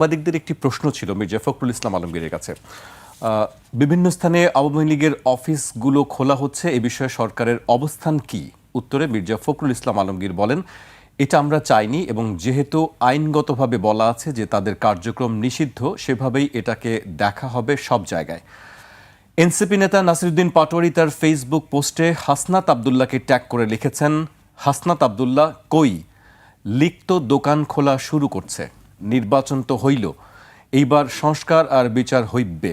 সাংবাদিকদের একটি প্রশ্ন ছিল মির্জা ফখরুল ইসলাম আলমগীরের কাছে। বিভিন্ন স্থানে আওয়ামী লীগের অফিসগুলো খোলা হচ্ছে, এ বিষয়ে সরকারের অবস্থান কি? উত্তরে মির্জা ফখরুল ইসলাম আলমগীর বলেন, এটা আমরা চাইনি এবং যেহেতু আইনগতভাবে বলা আছে যে তাদের কার্যক্রম নিষিদ্ধ, সেভাবেই এটাকে দেখা হবে সব জায়গায়। এনসিপি নেতা নাসিরুদ্দিন পাটোয়ারি তার ফেসবুক পোস্টে হাসনাত আবদুল্লাহকে ট্যাগ করে লিখেছেন, হাসনাত আবদুল্লাহ কই, লীগ তো দোকান খোলা শুরু করছে, নির্বাচন তো হইল, এইবার সংস্কার আর বিচার হইবে।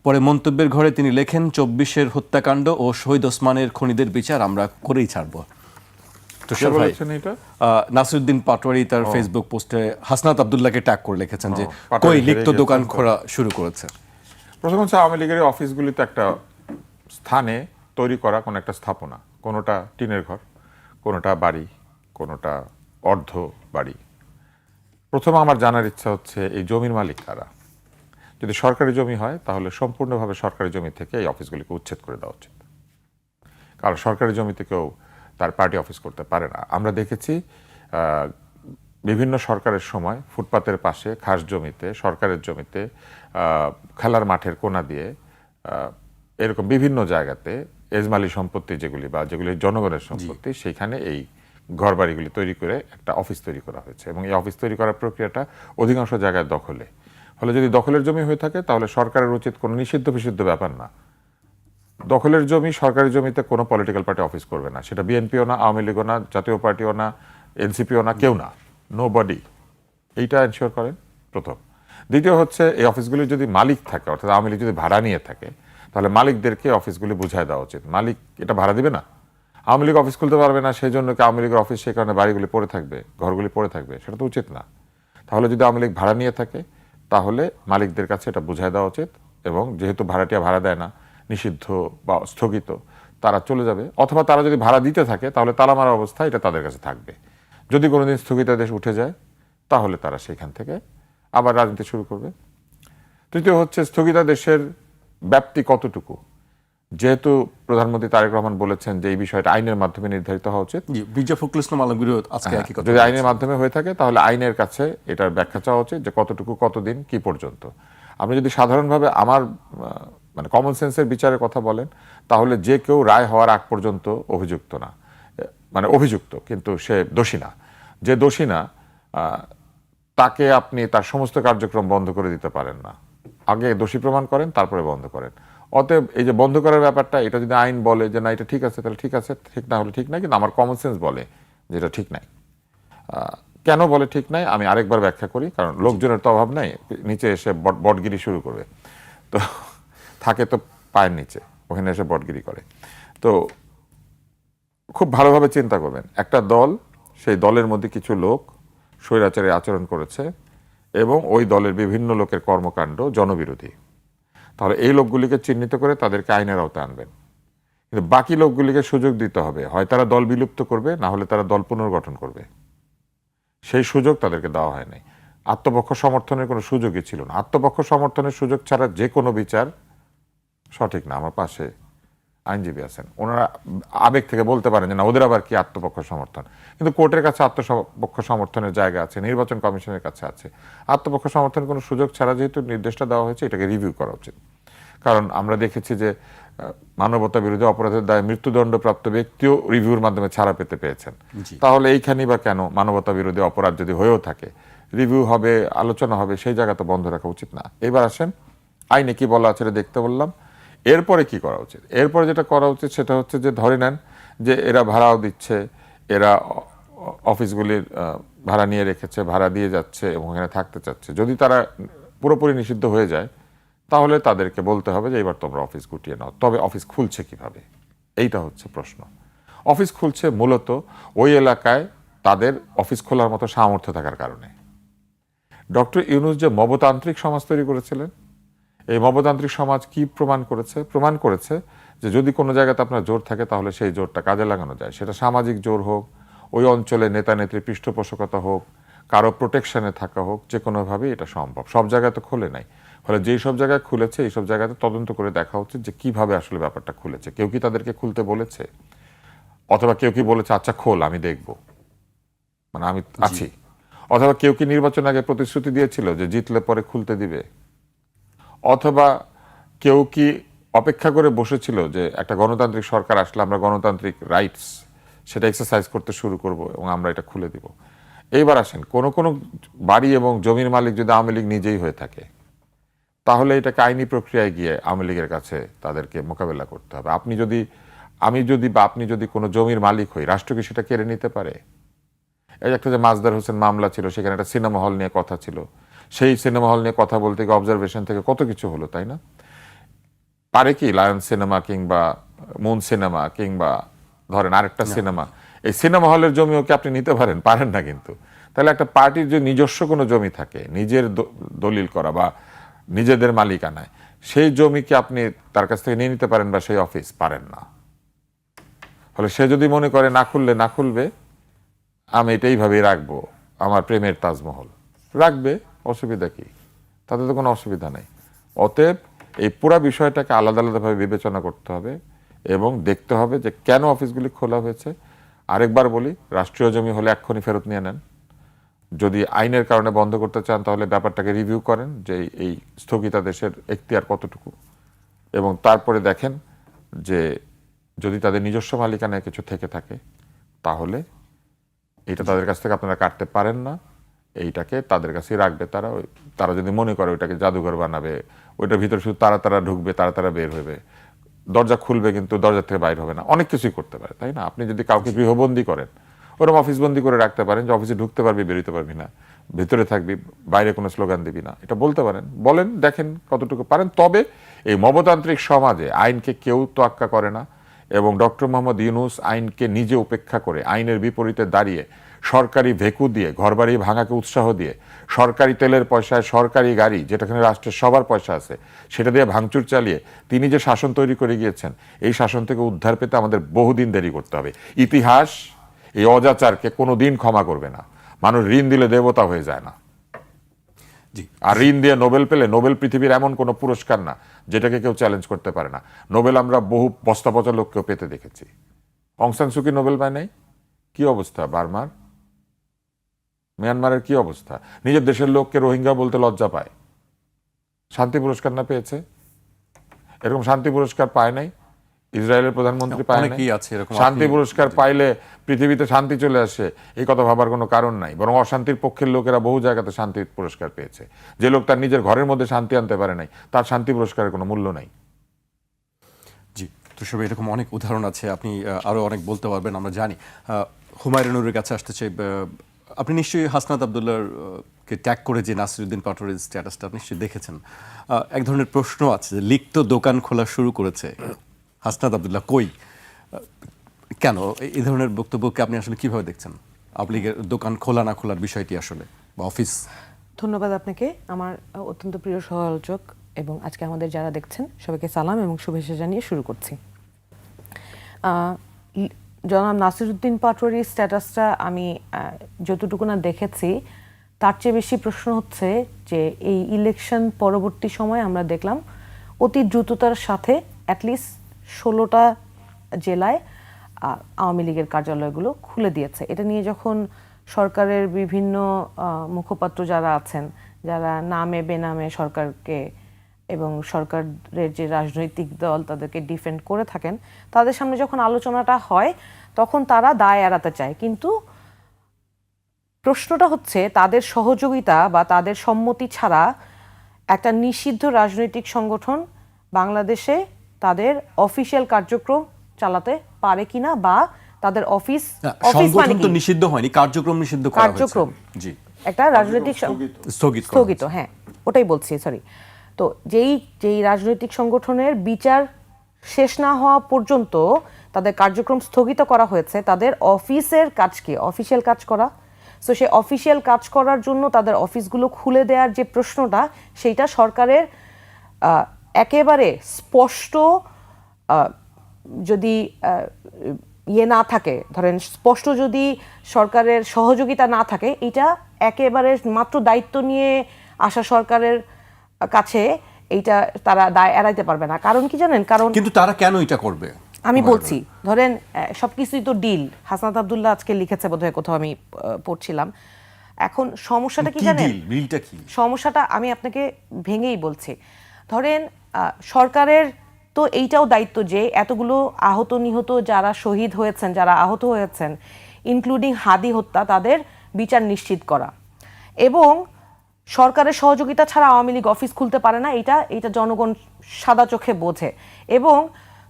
পরে মন্তব্যের ঘরে তিনি লেখেন, ২৪-এর হত্যাকাণ্ড ও শহীদ ওসমানের খুনিদের বিচার আমরা করেই ছাড়ব। নাসিরুদ্দিন পাটোয়ারি তার ফেসবুক পোস্টে হাসনাত আবদুল্লাহকে ট্যাগ করে লিখেছেন যে কই, লীগ তো দোকান খোলা শুরু করেছে। প্রথম হচ্ছে আওয়ামী লীগের অফিসগুলিতে একটা স্থানে তৈরি করা কোনো একটা স্থাপনা, কোনোটা টিনের ঘর, কোনোটা বাড়ি, কোনোটা অর্ধ বাড়ি। প্রথম আমার জানার ইচ্ছা হচ্ছে এই জমির মালিক কারা। যদি সরকারি জমি হয় তাহলে সম্পূর্ণভাবে সরকারি জমি থেকে এই অফিসগুলিকে উচ্ছেদ করে দেওয়া উচিত, কারণ সরকারি জমিতে কেউ তার পার্টি অফিস করতে পারে না। আমরা দেখেছি বিভিন্ন সরকারের সময় ফুটপাতের পাশে, খাস জমিতে, সরকারের জমিতে, খেলার মাঠের কোনা দিয়ে, এরকম বিভিন্ন জায়গাতে এজমালি সম্পত্তি যেগুলি বা যেগুলি জনগণের সম্পত্তি, সেইখানে এই ঘরবাড়িগুলি তৈরি করে একটা অফিস তৈরি করা হয়েছে এবং এই অফিস তৈরি করার প্রক্রিয়াটা অধিকাংশ জায়গায় দখলে। ফলে যদি দখলের জমি হয়ে থাকে তাহলে সরকারের উচিত কোনো নিষিদ্ধ বিষিদ্ধ ব্যাপার না, দখলের জমি সরকারি জমিতে কোনো পলিটিক্যাল পার্টি অফিস করবে না, সেটা বিএনপিও না, আওয়ামী লীগও না, জাতীয় পার্টিও না, এনসিপিও না, কেউ না, নো বডি। এইটা এনশিওর করেন প্রথম। দ্বিতীয় হচ্ছে এই অফিসগুলি যদি মালিক থাকে, অর্থাৎ আওয়ামী লীগ যদি ভাড়া নিয়ে থাকে, তাহলে মালিকদেরকে অফিসগুলি বুঝায় দেওয়া উচিত। মালিক এটা ভাড়া দিবে না, আওয়ামী লীগ অফিস খুলতে পারবে না, সেই জন্য কি আওয়ামী লীগের অফিস সেই কারণে বাড়িগুলি পড়ে থাকবে, ঘরগুলি পড়ে থাকবে, সেটা তো উচিত না। তাহলে যদি আওয়ামী লীগ ভাড়া নিয়ে থাকে তাহলে মালিকদের কাছে এটা বুঝায় দেওয়া উচিত এবং যেহেতু ভাড়াটিয়া ভাড়া দেয় না, নিষিদ্ধ বা স্থগিত, তারা চলে যাবে। অথবা তারা যদি ভাড়া দিতে থাকে তাহলে তালা মারা অবস্থা এটা তাদের কাছে থাকবে। যদি কোনোদিন স্থগিতাদেশ উঠে যায় তাহলে তারা সেখান থেকে আবার রাজনীতি শুরু করবে। তৃতীয় হচ্ছে স্থগিতাদেশের ব্যাপ্তি কতটুকু। যেহেতু প্রধানমন্ত্রী তারেক রহমান বলেছেন যে এই বিষয়টা আইনের মাধ্যমে নির্ধারিত হওয়া উচিত, মির্জা ফখরুল ইসলাম আলমগীর আজকে একই কথা। যদি আইনের মাধ্যমে হয়ে থাকে তাহলে আইনের কাছে এটার ব্যাখ্যা চাওয়া উচিত যে কতটুকু, কতদিন, কি পর্যন্ত। আপনি যদি সাধারণভাবে আমার মানে কমন সেন্সের বিচারের কথা বলেন তাহলে যে কেউ রায় হওয়ার আগ পর্যন্ত অভিযুক্ত না, মানে অভিযুক্ত কিন্তু সে দোষী না। যে দোষী না তাকে আপনি তার সমস্ত কার্যক্রম বন্ধ করে দিতে পারেন না, আগে দোষী প্রমাণ করেন তারপরে বন্ধ করেন। অতএব এই যে বন্ধ করার ব্যাপারটা, এটা যদি আইন বলে যে না এটা ঠিক আছে তাহলে ঠিক আছে, ঠিক না হলে ঠিক নাই, কিন্তু আমার কমন সেন্স বলে যে এটা ঠিক নাই। কেন বলে ঠিক নাই আমি আরেকবার ব্যাখ্যা করি, কারণ লোকজনের তো অভাব নাই, নিচে এসে বটগিরি শুরু করবে, তো থাকে তো পায়ের নিচে, ওখানে এসে বটগিরি করে। তো খুব ভালোভাবে চিন্তা করবেন, একটা দল, সেই দলের মধ্যে কিছু লোক স্বৈরাচারী আচরণ করেছে এবং ওই দলের বিভিন্ন লোকের কর্মকাণ্ড জনবিরোধী, তাহলে এই লোকগুলিকে চিহ্নিত করে তাদেরকে আইনের আওতায় আনবেন। কিন্তু বাকি লোকগুলিকে সুযোগ দিতে হবে, হয় তারা দল বিলুপ্ত করবে, না হলে তারা দল পুনর্গঠন করবে। সেই সুযোগ তাদেরকে দেওয়া হয় নাই। আত্মপক্ষ সমর্থনের কোনো সুযোগই ছিল না। আত্মপক্ষ সমর্থনের সুযোগ ছাড়া যে কোনো বিচার সঠিক না। আমার পাশে আইনজীবী আছেন, ওনারা আবেগ থেকে বলতে পারেন যে না ওদের আবার কি আত্মপক্ষ সমর্থন, কিন্তু কোর্টের কাছে আত্মপক্ষ সমর্থনের জায়গা আছে, নির্বাচন কমিশনের কাছে আছে। আত্মপক্ষ সমর্থনের কোনো সুযোগ ছাড়া যেহেতু নির্দেশটা দেওয়া হয়েছে, এটাকে রিভিউ করা উচিত। কারণ আমরা দেখেছি যে মানবতা বিরোধী অপরাধের দায়ে মৃত্যুদণ্ডপ্রাপ্ত ব্যক্তিও রিভিউর মাধ্যমে ছাড়া পেয়েছেন। তাহলে এইখানেই বা কেন মানবতা বিরোধী অপরাধ যদি হয়েও থাকে, রিভিউ হবে, আলোচনা হবে, সেই জায়গা তো বন্ধ রাখা উচিত না। এবার আসেন আইনে কি বলা আছে দেখতে বললাম। এরপরে কি করা উচিত? এরপরে যেটা করা উচিত সেটা হচ্ছে যে ধরে নেন যে এরা ভাড়াও দিচ্ছে, এরা অফিসগুলির ভাড়া নিয়ে রেখেছে, ভাড়া দিয়ে যাচ্ছে এবং এখানে থাকতে চাচ্ছে। যদি তারা পুরোপুরি নিষিদ্ধ হয়ে যায় তাহলে তাদেরকে বলতে হবে যে এবার তোমরা অফিস গুটিয়ে নাও। তবে অফিস খুলছে কিভাবে, এইটা হচ্ছে প্রশ্ন। অফিস খুলছে মূলত ওই এলাকায় তাদের অফিস খোলার মতো সামর্থ্য থাকার কারণে। ডক্টর ইউনূস যে মবতান্ত্রিক সমাজ তৈরি করেছিলেন, এই মবতান্ত্রিক সমাজ কি প্রমাণ করেছে? প্রমাণ করেছে যে যদি কোনো জায়গাতে আপনার জোর থাকে তাহলে সেই জোরটা কাজে লাগানো যায়। সেটা সামাজিক জোর হোক, ওই অঞ্চলে নেতা নেত্রীর পৃষ্ঠপোষকতা হোক, কারো প্রোটেকশনে থাকা হোক, যে কোনোভাবেই এটা সম্ভব। সব জায়গায় তো খোলে নাই, ফলে যেই সব জায়গায় খুলেছে এই সব জায়গাতে তদন্ত করে দেখা উচিত যে কিভাবে আসলে ব্যাপারটা খুলেছে। কেউ কি তাদেরকে খুলতে বলেছে, অথবা কেউ কি বলেছে আচ্ছা খোল আমি দেখব, মানে আমি আছি, অথবা কেউ কি নির্বাচন আগে প্রতিশ্রুতি দিয়েছিল যে জিতলে পরে খুলতে দিবে? অথবা কেউ কি অপেক্ষা করে বসেছিল যে একটা গণতান্ত্রিক সরকার আসলে আমরা গণতান্ত্রিক রাইটস সেটা এক্সারসাইজ করতে শুরু করব এবং আমরা এটা খুলে দিব? এইবার আসেন, কোন কোন বাড়ি এবং জমির মালিক যদি আওয়ামী লীগ নিজেই হয়ে থাকে, তাহলে এটাকে আইনি প্রক্রিয়ায় গিয়ে আওয়ামী লীগের কাছে তাদেরকে মোকাবেলা করতে হবে। আপনি যদি কোনো জমির মালিক হই, রাষ্ট্র কি সেটা কেড়ে নিতে পারে? এই একটা যে মাজদার হোসেন মামলা ছিল, সেখানে একটা সিনেমা হল নিয়ে কথা ছিল, সেই সিনেমা হল নিয়ে কথা বলতে গিয়ে অবজারভেশন থেকে কত কিছু হলো, তাই না? পারে কি লায়ন সিনেমা কিংবা মুন সিনেমা কিংবা ধরেন আরেকটা সিনেমা, এই সিনেমা হলের জমিও কি আপনি নিতে পারেন? পারেন না কিন্তু। তাহলে একটা পার্টির যে নিজস্ব কোনো জমি থাকে, নিজের দলিল করা বা নিজেদের মালিকানায়, সেই জমি কি আপনি তার কাছ থেকে নিয়ে নিতে পারেন? বা সেই অফিস পারেন না। ফলে সে যদি মনে করে না খুললে না খুলবে, আমি এটা এইভাবেই রাখবো, আমার প্রেমের তাজমহল রাখবে, অসুবিধা কি? তাতে তো কোনো অসুবিধা নেই। অতএব এই পুরা বিষয়টাকে আলাদা আলাদাভাবে বিবেচনা করতে হবে এবং দেখতে হবে যে কেন অফিসগুলি খোলা হয়েছে। আরেকবার বলি, রাষ্ট্রীয় জমি হলে এক্ষুনি ফেরত নিয়ে নেন। যদি আইনের কারণে বন্ধ করতে চান তাহলে ব্যাপারটাকে রিভিউ করেন যে এই স্থগিতাদেশের এখতিয়ার কতটুকু, এবং তারপরে দেখেন যে যদি তাদের নিজস্ব মালিকানায় কিছু থেকে থাকে তাহলে এটা তাদের কাছ থেকে আপনারা কাটতে পারেন না, এইটাকে তাদের কাছেই রাখবে তারা। তারা যদি মনে করে ওইটাকে জাদুঘর বানাবে, ওইটার ভিতরে শুধু তারা ঢুকবে, তারা বের হবে, দরজা খুলবে কিন্তু দরজা থেকে বাইর হবে না, অনেক কিছুই করতে পারে, তাই না? আপনি যদি কাউকে গৃহবন্দী করেন, ওরকম অফিস বন্দি করে রাখতে পারেন যে অফিসে ঢুকতে পারবি, বেরোতে পারবি না, ভিতরে থাকবি, বাইরে কোনো স্লোগান দিবি না, এটা বলতে পারেন। বলেন, দেখেন কতটুকু পারেন। তবে এই মবতান্ত্রিক সমাজে আইনকে কেউ তোয়াক্কা করে না, এবং ডক্টর মোহাম্মদ ইউনূস আইনকে নিজে উপেক্ষা করে আইনের বিপরীতে দাঁড়িয়ে সরকারি ভেকু দিয়ে, ঘরবাড়ি ভাঙাকে উৎসাহ দিয়ে, সরকারি তেলের পয়সায় সরকারি গাড়ি, যেটাখানে রাষ্ট্রের সবার পয়সা আছে, সেটা দিয়ে ভাঙচুর চালিয়ে তিনি যে শাসন তৈরি করে গিয়েছেন, এই শাসন থেকে উদ্ধার পেতে আমাদের বহুদিন দেরি করতে হবে। ইতিহাস এই অজাচারকে কোনো দিন ক্ষমা করবে না। মানুষ ঋণ দিলে দেবতা হয়ে যায় না। আর ঋণ দিয়ে নোবেল পেলে, নোবেল পৃথিবীর এমন কোনো পুরস্কার না যেটাকে কেউ চ্যালেঞ্জ করতে পারে না। নোবেল আমরা বহু বস্তা পচা লোককেও পেতে দেখেছি। অং সান সু কি নোবেল পায় নাই? কি অবস্থা বার্মার, মিয়ানমারের কি অবস্থা? নিজের দেশের লোককে রোহিঙ্গা বলতে লজ্জা পায়। শান্তি পুরস্কার না পেয়েছে? এরকম শান্তি পুরস্কার পায় নাই ইসরায়েলের প্রধানমন্ত্রী, পায় নাই। শান্তি পুরস্কার পাইলে পৃথিবীতে শান্তি চলে আসে, এই কথা ভাবার কোনো কারণ নাই। বরং অশান্তির পক্ষের লোকেরা বহু জায়গাতে শান্তি পুরস্কার পেয়েছে। যে লোক তার নিজের ঘরের মধ্যে শান্তি আনতে পারে নাই, তার শান্তি পুরস্কারের কোনো মূল্য নাই। জি, তো সব এরকম অনেক উদাহরণ আছে, আপনি আরো অনেক বলতে পারবেন আমরা জানি। হুমায়ুনুরের কাছে আসতে চাই। আপনি নিশ্চয়ই হাসনাত আবদুল্লাহর কে ট্যাগ করে যে নাসিরুদ্দিন পাটোয়ারির স্ট্যাটাসটা আপনি নিশ্চয়ই দেখেছেন। এক ধরনের প্রশ্ন আছে যে লিখিত দোকান খোলা শুরু করেছে হাসনাত আবদুল্লাহ, কই? কেন এই ধরনের বক্তব্যকে আপনি আসলে কিভাবে দেখছেন? আওয়ামী লীগের দোকান খোলা না খোলার বিষয়টি আসলে, বা অফিস? ধন্যবাদ আপনাকে, আমার অত্যন্ত প্রিয় সহ-আলোচক এবং আজকে আমাদের যারা দেখছেন সবাইকে সালাম এবং শুভেচ্ছা জানিয়ে শুরু করছি। জনাব নাসিরুদ্দিন পাটোয়ারির স্ট্যাটাসটা আমি যতটুকু না দেখেছি, তার চেয়ে বেশি প্রশ্ন হচ্ছে যে এই ইলেকশন পরবর্তী সময়ে আমরা দেখলাম অতি দ্রুততার সাথে অ্যাটলিস্ট 16টা জেলায় আওয়ামী লীগের কার্যালয়গুলো খুলে দিয়েছে। এটা নিয়ে যখন সরকারের বিভিন্ন মুখপাত্র যারা আছেন, যারা নামে বেনামে সরকারকে এবং সরকারের যে রাজনৈতিক দল তাদেরকে ডিফেন্ড করে থাকেন, তাদের সামনে যখন আলোচনাটা হয় তখন তারা দায় এড়াতে চায়। কিন্তু প্রশ্নটা হচ্ছে তাদের সহযোগিতা বা তাদের সম্মতি ছাড়া একটা নিষিদ্ধ রাজনৈতিক সংগঠন বাংলাদেশে তাদের অফিসিয়াল কার্যক্রম চালাতে পারে কিনা, বা তাদের অফিস মানে তো নিষিদ্ধ হয়নি, কার্যক্রম নিষিদ্ধ করা হয়েছে। কার্যক্রম জি, একটা রাজনৈতিক স্থগিত, হ্যাঁ ওটাই বলছি, সরি। তো যেই রাজনৈতিক সংগঠনের বিচার শেষ না হওয়া পর্যন্ত তাদের কার্যক্রম স্থগিত করা হয়েছে, তাদের অফিসের কাজ কি? অফিসিয়াল কাজ করা। সো সেই অফিসিয়াল কাজ করার জন্য তাদের অফিসগুলো খুলে দেওয়ার যে প্রশ্নটা, সেইটা সরকারের একেবারে স্পষ্ট যদি না থাকে, ধরেন স্পষ্ট যদি সরকারের সহযোগিতা না থাকে, এটা একেবারে মাত্র দায়িত্ব নিয়ে আসা সরকারের কাছে এইটা তারা দায় এড়াইতে পারবে না। কারণ কি জানেন? কারণ কিন্তু তারা কেন এটা করবে আমি বলছি, ধরেন সবকিছুই তো ডিল। হাসনাত আবদুল্লাহ আজকে লিখেছে বোধহয় কোথাও, আমি পড়ছিলাম, এখন সমস্যাটা কি কি জানেন, ডিল, ডিলটা কি? সমস্যাটা আমি আপনাকে ভেঙেই বলছি। ধরেন সরকারের তো এইটাও দায়িত্ব যে এতগুলো আহত নিহত যারা শহীদ হয়েছেন, যারা আহত হয়েছেন, ইনক্লুডিং হাদি হত্যা, তাদের বিচার নিশ্চিত করা। এবং সরকারের সহযোগিতা ছাড়া আওয়ামী লীগ অফিস খুলতে পারে না, এটা জনগণ সাদা চোখে বোঝে। এবং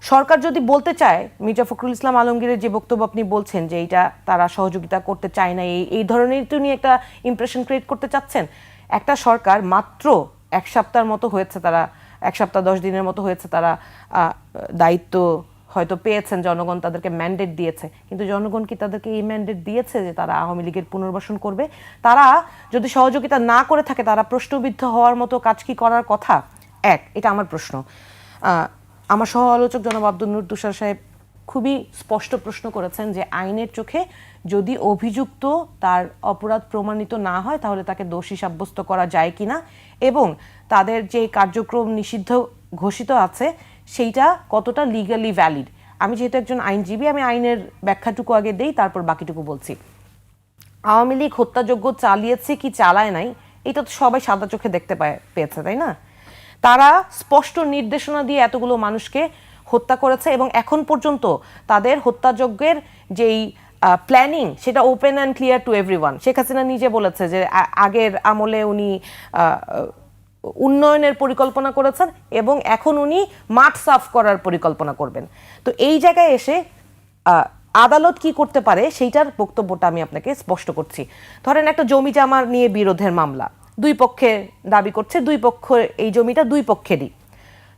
সরকার যদি বলতে চায়, মির্জা ফখরুল ইসলাম আলমগীরের যে বক্তব্য আপনি বলছেন যে এইটা তারা সহযোগিতা করতে চায় না, এই ধরনের তো নিয়ে একটা ইমপ্রেশন ক্রিয়েট করতে চাচ্ছেন। একটা সরকার মাত্র 1 সপ্তাহের মতো হয়েছে, তারা 1 সপ্তাহ 10 দিনের মতো হয়েছে তারা দায়িত্ব হয়তো পেয়েছেন, জনগণ তাদেরকে ম্যান্ডেট দিয়েছে, কিন্তু জনগণ কি তাদেরকে এই ম্যান্ডেট দিয়েছে যে তারা আওয়ামী লীগের পুনর্বাসন করবে? তারা যদি সহযোগিতা না করে থাকে, তারা প্রশ্নবিদ্ধ হওয়ার মতো কাজ কি করার কথা? এটা আমার প্রশ্ন। আমার সহ আলোচক জনাব আব্দুল নূর তুষার সাহেব খুবই স্পষ্ট প্রশ্ন করেছেন যে আইনের চোখে যদি অভিযুক্ত তার অপরাধ প্রমাণিত না হয় তাহলে তাকে দোষী সাব্যস্ত করা যায় কিনা, এবং তাদের যে কার্যক্রম নিষিদ্ধ ঘোষিত আছে সেইটা কতটা লিগালি ভ্যালিড। আমি যেহেতু একজন আইনজীবী, আমি আইনের ব্যাখ্যাটুকু আগে দেই, তারপর বাকিটুকু বলছি। আওয়ামী লীগ হত্যাযজ্ঞ চালিয়েছে কি চালায় নাই, এটা তো সবাই সাদা চোখে দেখতে পেয়েছে, তাই না? তারা স্পষ্ট নির্দেশনা দিয়ে এতগুলো মানুষকে হত্যা করেছে এবং এখন পর্যন্ত তাদের হত্যাযজ্ঞের যেই প্ল্যানিং সেটা open and clear to everyone. Sheikh Hasina নিজে বলেছে যে আগের আমলে উনি উন্নয়নের পরিকল্পনা করেছেন এবং এখন উনি মাঠ সাফ করার পরিকল্পনা করবেন। তো এই জায়গায় এসে আদালত কি করতে পারে সেইটার বক্তব্যটা আমি আপনাকে স্পষ্ট করছি। ধরেন একটা জমি জমা নিয়ে বিরোধের মামলা, দুই পক্ষে দাবি করছে, দুই পক্ষ এই জমিটা দুই পক্ষেরই,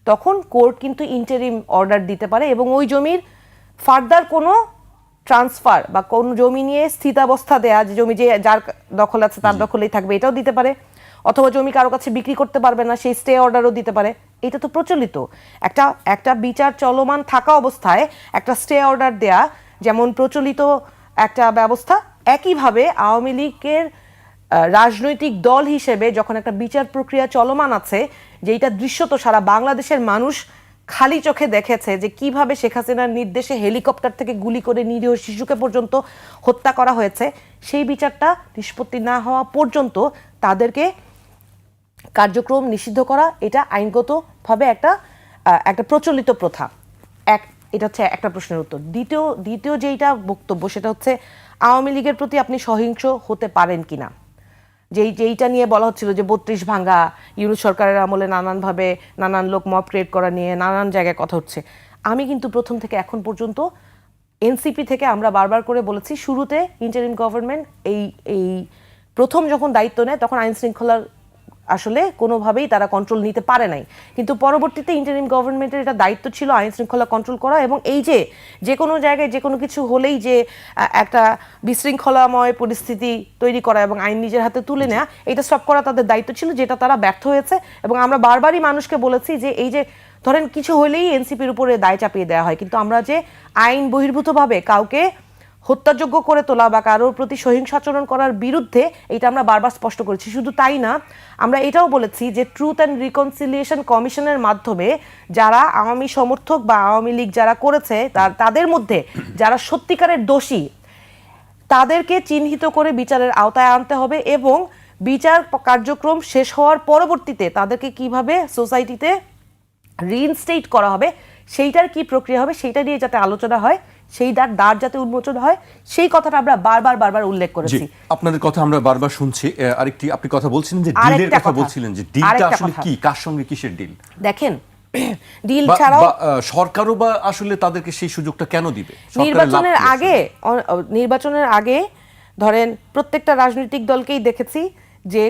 তখন কোর্ট কিন্তু ইন্টারিম অর্ডার দিতে পারে এবং ওই জমির ফার্দার কোনো ট্রান্সফার বা কোন জমি নিয়ে স্থিতাবস্থা দেয়া, যে জমি যে যার দখল আছে তার দখলেই থাকবে, এটাও দিতে পারে। অথবা জমি কারো কাছে বিক্রি করতে পারবে না, সেই স্টে অর্ডারও দিতে পারে। এটা তো প্রচলিত। একটা বিচার চলমান থাকা অবস্থায় একটা স্টে অর্ডার দেয়া যেমন প্রচলিত একটা ব্যবস্থা, একইভাবে আওয়ামী লীগের রাজনৈতিক দল হিসেবে যখন একটা বিচার প্রক্রিয়া চলমান আছে, যেটা দৃশ্যত সারা বাংলাদেশের মানুষ খালি চোখে দেখেছে যে কিভাবে শেখ হাসিনার নির্দেশে হেলিকপ্টার থেকে গুলি করে নিরীহ শিশুকে পর্যন্ত হত্যা করা হয়েছে, সেই বিচারটা নিষ্পত্তি না হওয়া পর্যন্ত তাদেরকে কার্যক্রম নিষিদ্ধ করা, এটা আইনগতভাবে একটা প্রচলিত প্রথা। এটা হচ্ছে একটা প্রশ্নের উত্তর। দ্বিতীয় যেইটা বক্তব্য সেটা হচ্ছে আওয়ামী লীগের প্রতি আপনি সহিংস হতে পারেন কিনা, যেইটা নিয়ে বলা হচ্ছিল যে 32 ভাঙ্গা, ইউনূস সরকারের আমলে নানানভাবে নানান লোক মব ক্রিয়েট করা নিয়ে নানান জায়গায় কথা হচ্ছে। আমি কিন্তু প্রথম থেকে এখন পর্যন্ত এনসিপি থেকে আমরা বারবার করে বলেছি, শুরুতে ইন্টারিম গভর্নমেন্ট এই প্রথম যখন দায়িত্ব নেয় তখন আইন শৃঙ্খলার আসলে কোনোভাবেই তারা কন্ট্রোল নিতে পারে নাই, কিন্তু পরবর্তীতে ইন্টারিম গভর্নমেন্টের এটা দায়িত্ব ছিল আইন শৃঙ্খলা কন্ট্রোল করা, এবং এই যে কোনো জায়গায় যে কোনো কিছু হলেই যে একটা বিশৃঙ্খলাময় পরিস্থিতি তৈরি করা এবং আইন নিজের হাতে তুলে নেওয়া, এটা স্টপ করা তাদের দায়িত্ব ছিল, যেটা তারা ব্যর্থ হয়েছে। এবং আমরা বারবারই মানুষকে বলেছি যে এই যে ধরেন কিছু হলেই এনসিপির উপরে দায় চাপিয়ে দেওয়া হয়, কিন্তু আমরা যে আইন বহির্ভূতভাবে কাউকে হত্যাযোগ্য করে তোলা বা কারোর প্রতি সহিংস আচরণ করার বিরুদ্ধে, এটা আমরা বারবার স্পষ্ট করেছি। শুধু তাই না, আমরা এটাও বলেছি যে ট্রুথ অ্যান্ড রিকনসিলিয়েশন কমিশনের মাধ্যমে যারা আওয়ামী সমর্থক বা আওয়ামী লীগ যারা করেছে তাদের মধ্যে যারা সত্যিকারের দোষী, তাদেরকে চিহ্নিত করে বিচারের আওতায় আনতে হবে এবং বিচার কার্যক্রম শেষ হওয়ার পরবর্তীতে তাদেরকে কিভাবে সোসাইটিতে রিইনস্টেট করা হবে, সেইটার কি প্রক্রিয়া হবে, সেইটা নিয়ে যাতে আলোচনা হয়, সেই দ্বার যাতে উন্মোচন হয়, সেই কথাটা আমরা বারবার উল্লেখ করেছি। আপনাদের কথা আমরা বারবার শুনছি। আরেকটি আপনি কথা বলছিলেন যে ডিলের কথা বলছিলেন, যে ডিলটা আসলে কি, কার সঙ্গে কিসের ডিল? দেখেন, ডিল ছাড়াও সরকারও বা আসলে তাদেরকে সেই সুযোগটা কেন দিবে? নির্বাচনের আগে ধরেন প্রত্যেকটা রাজনৈতিক দলকেই দেখেছি যে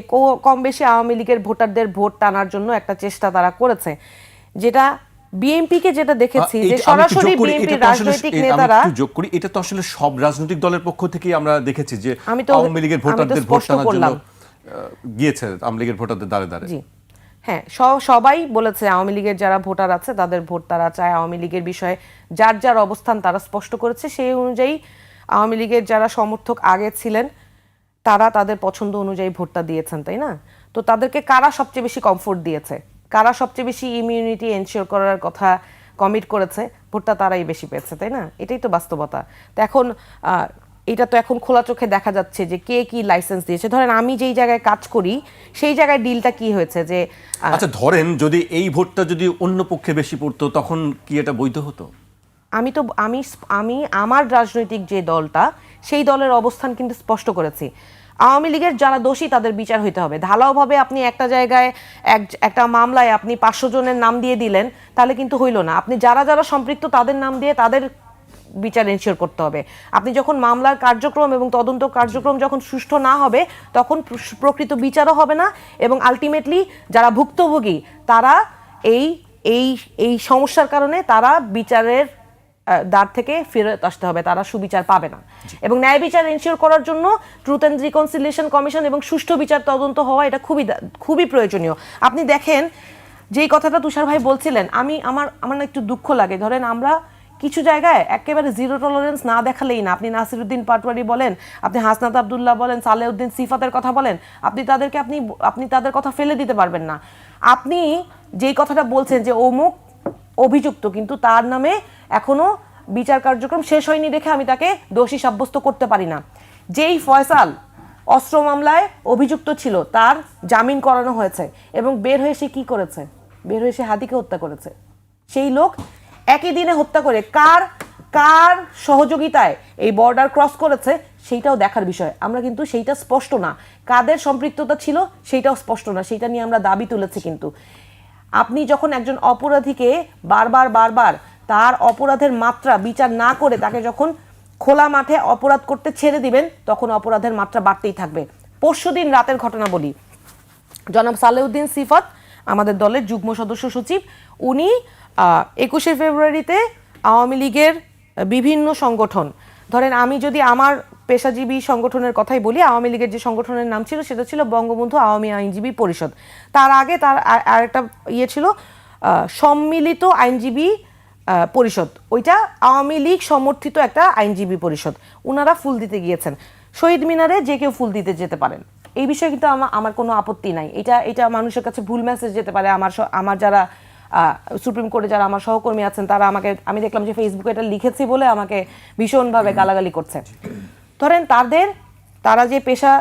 কম বেশি আওয়ামী লীগের ভোটারদের ভোট টানার জন্য একটা চেষ্টা তারা করেছে, যেটা বিএনপিকে যেটা দেখেছি যে সরাসরি বিএনপির রাজনৈতিক নেতারা, যোগ করি, এটা তো আসলে সব রাজনৈতিক দলের পক্ষ থেকেই আমরা দেখেছি যে আওয়ামী লীগের ভোটারদের ভোট টানার জন্য গিয়েছে, আওয়ামী লীগের ভোটারদের দ্বারে দ্বারে। জি হ্যাঁ, সবাই বলেছে আওয়ামী লীগের যারা ভোটার আছে তাদের ভোট তারা চায়, আওয়ামী লীগের বিষয়ে যার অবস্থান তারা স্পষ্ট করেছে, সেই অনুযায়ী আওয়ামী লীগের যারা সমর্থক আগে ছিলেন তারা তাদের পছন্দ অনুযায়ী ভোটটা দিয়েছেন, তাই না? তো তাদেরকে কারা সবচেয়ে বেশি কমফোর্ট দিয়েছে, কারা সবচেয়ে বেশি ইমিউনিটি এনশিওর করার কথা কমিট করেছে, ভোটটা তারাই বেশি পেয়েছে, তাই না? এটাই তো বাস্তবতা। তো এখন এটা তো এখন খোলা চোখে দেখা যাচ্ছে যে কে কি লাইসেন্স দিয়েছে। ধরেন আমি যেই জায়গায় কাজ করি সেই জায়গায় ডিলটা কি হয়েছে যে আচ্ছা ধরেন যদি এই ভোটটা যদি অন্য পক্ষে বেশি পড়তো তখন কি এটা বৈধ হতো? আমি আমার রাজনৈতিক যে দলটা সেই দলের অবস্থান কিন্তু স্পষ্ট করেছি। আওয়ামী লীগের যারা দোষী তাদের বিচার হইতে হবে। ঢালাওভাবে আপনি একটা জায়গায় একটা মামলায় আপনি 500 জনের নাম দিয়ে দিলেন, তাহলে কিন্তু হইল না। আপনি যারা যারা সম্পৃক্ত তাদের নাম দিয়ে তাদের বিচার এনশিওর করতে হবে। আপনি যখন মামলার কার্যক্রম এবং তদন্ত কার্যক্রম যখন সুষ্ঠু না হবে তখন প্রকৃত বিচারও হবে না, এবং আলটিমেটলি যারা ভুক্তভোগী তারা এই এই এই সমস্যার কারণে তারা বিচারের দ্বার থেকে ফেরত আসতে হবে, তারা সুবিচার পাবে না। এবং ন্যায় বিচার এনশিওর করার জন্য ট্রুথ অ্যান্ড রিকনসিলিয়েশন কমিশন এবং সুষ্ঠু বিচার তদন্ত হওয়া এটা খুবই প্রয়োজনীয়। আপনি দেখেন যেই কথাটা তুষার ভাই বলছিলেন, আমার না একটু দুঃখ লাগে। ধরেন আমরা কিছু জায়গায় একেবারে জিরো টলারেন্স না দেখালেই না। আপনি নাসিরউদ্দিন পাটোয়ারি বলেন, আপনি হাসনাত আব্দুল্লাহ বলেন, সালেউদ্দিন সিফাতের কথা বলেন, আপনি তাদের কথা ফেলে দিতে পারবেন না। আপনি যেই কথাটা বলছেন যে অমুক অভিযুক্ত, কিন্তু তার নামে এখনো বিচার কার্যক্রম শেষ হয়নি দেখে আমি তাকে দোষী সাব্যস্ত করতে পারি না। যেই ফয়সাল অস্ত্র মামলায় অভিযুক্ত ছিল তার জামিন করানো হয়েছে এবং বের হয়ে সে কি করেছে? বের হয়ে সে হাদিকে হত্যা করেছে। সেই লোক একই দিনে হত্যা করে কার সহযোগিতায় এই বর্ডার ক্রস করেছে সেইটাও দেখার বিষয়। আমরা কিন্তু সেইটা স্পষ্ট না, কাদের সম্পৃক্ততা ছিল সেইটাও স্পষ্ট না, সেইটা নিয়ে আমরা দাবি তুলেছি। কিন্তু আপনি যখন একজন অপরাধীকে বারবার তার অপরাধের মাত্রা বিচার না করে তাকে যখন খোলা মাঠে অপরাধ করতে ছেড়ে দিবেন তখন অপরাধের মাত্রা বাড়তেই থাকবে। পরশুদিন রাতের ঘটনা বলি, জনাব সালেউদ্দিন সিফাত আমাদের দলের যুগ্ম সদস্য সচিব, উনি 21শে ফেব্রুয়ারিতে আওয়ামী লীগের বিভিন্ন সংগঠন, ধরেন আমি যদি আমার পেশাজীবী সংগঠনের কথাই বলি, আওয়ামী লীগের যে সংগঠনের নাম ছিল সেটা ছিল বঙ্গবন্ধু আওয়ামী আইনজীবী পরিষদ। তার আগে তার আরেকটা ইয়ে ছিল সম্মিলিত আইনজীবী পরিষদ, ওইটা আওয়ামী লীগ সমর্থিত একটা আইনজীবী পরিষদ। ওনারা ফুল দিতে গিয়েছেন শহীদ মিনারে, যে কেউ ফুল দিতে যেতে পারেন, এই বিষয়ে কিন্তু আমার কোনো আপত্তি নাই। এটা মানুষের কাছে ভুল মেসেজ যেতে পারে। আমার যারা সুপ্রিম কোর্টে যারা আমার সহকর্মী আছেন তারা আমি দেখলাম যে ফেসবুকে এটা লিখেছি বলে আমাকে ভীষণভাবে গালাগালি করছে। ধরেন তারা যে পেশা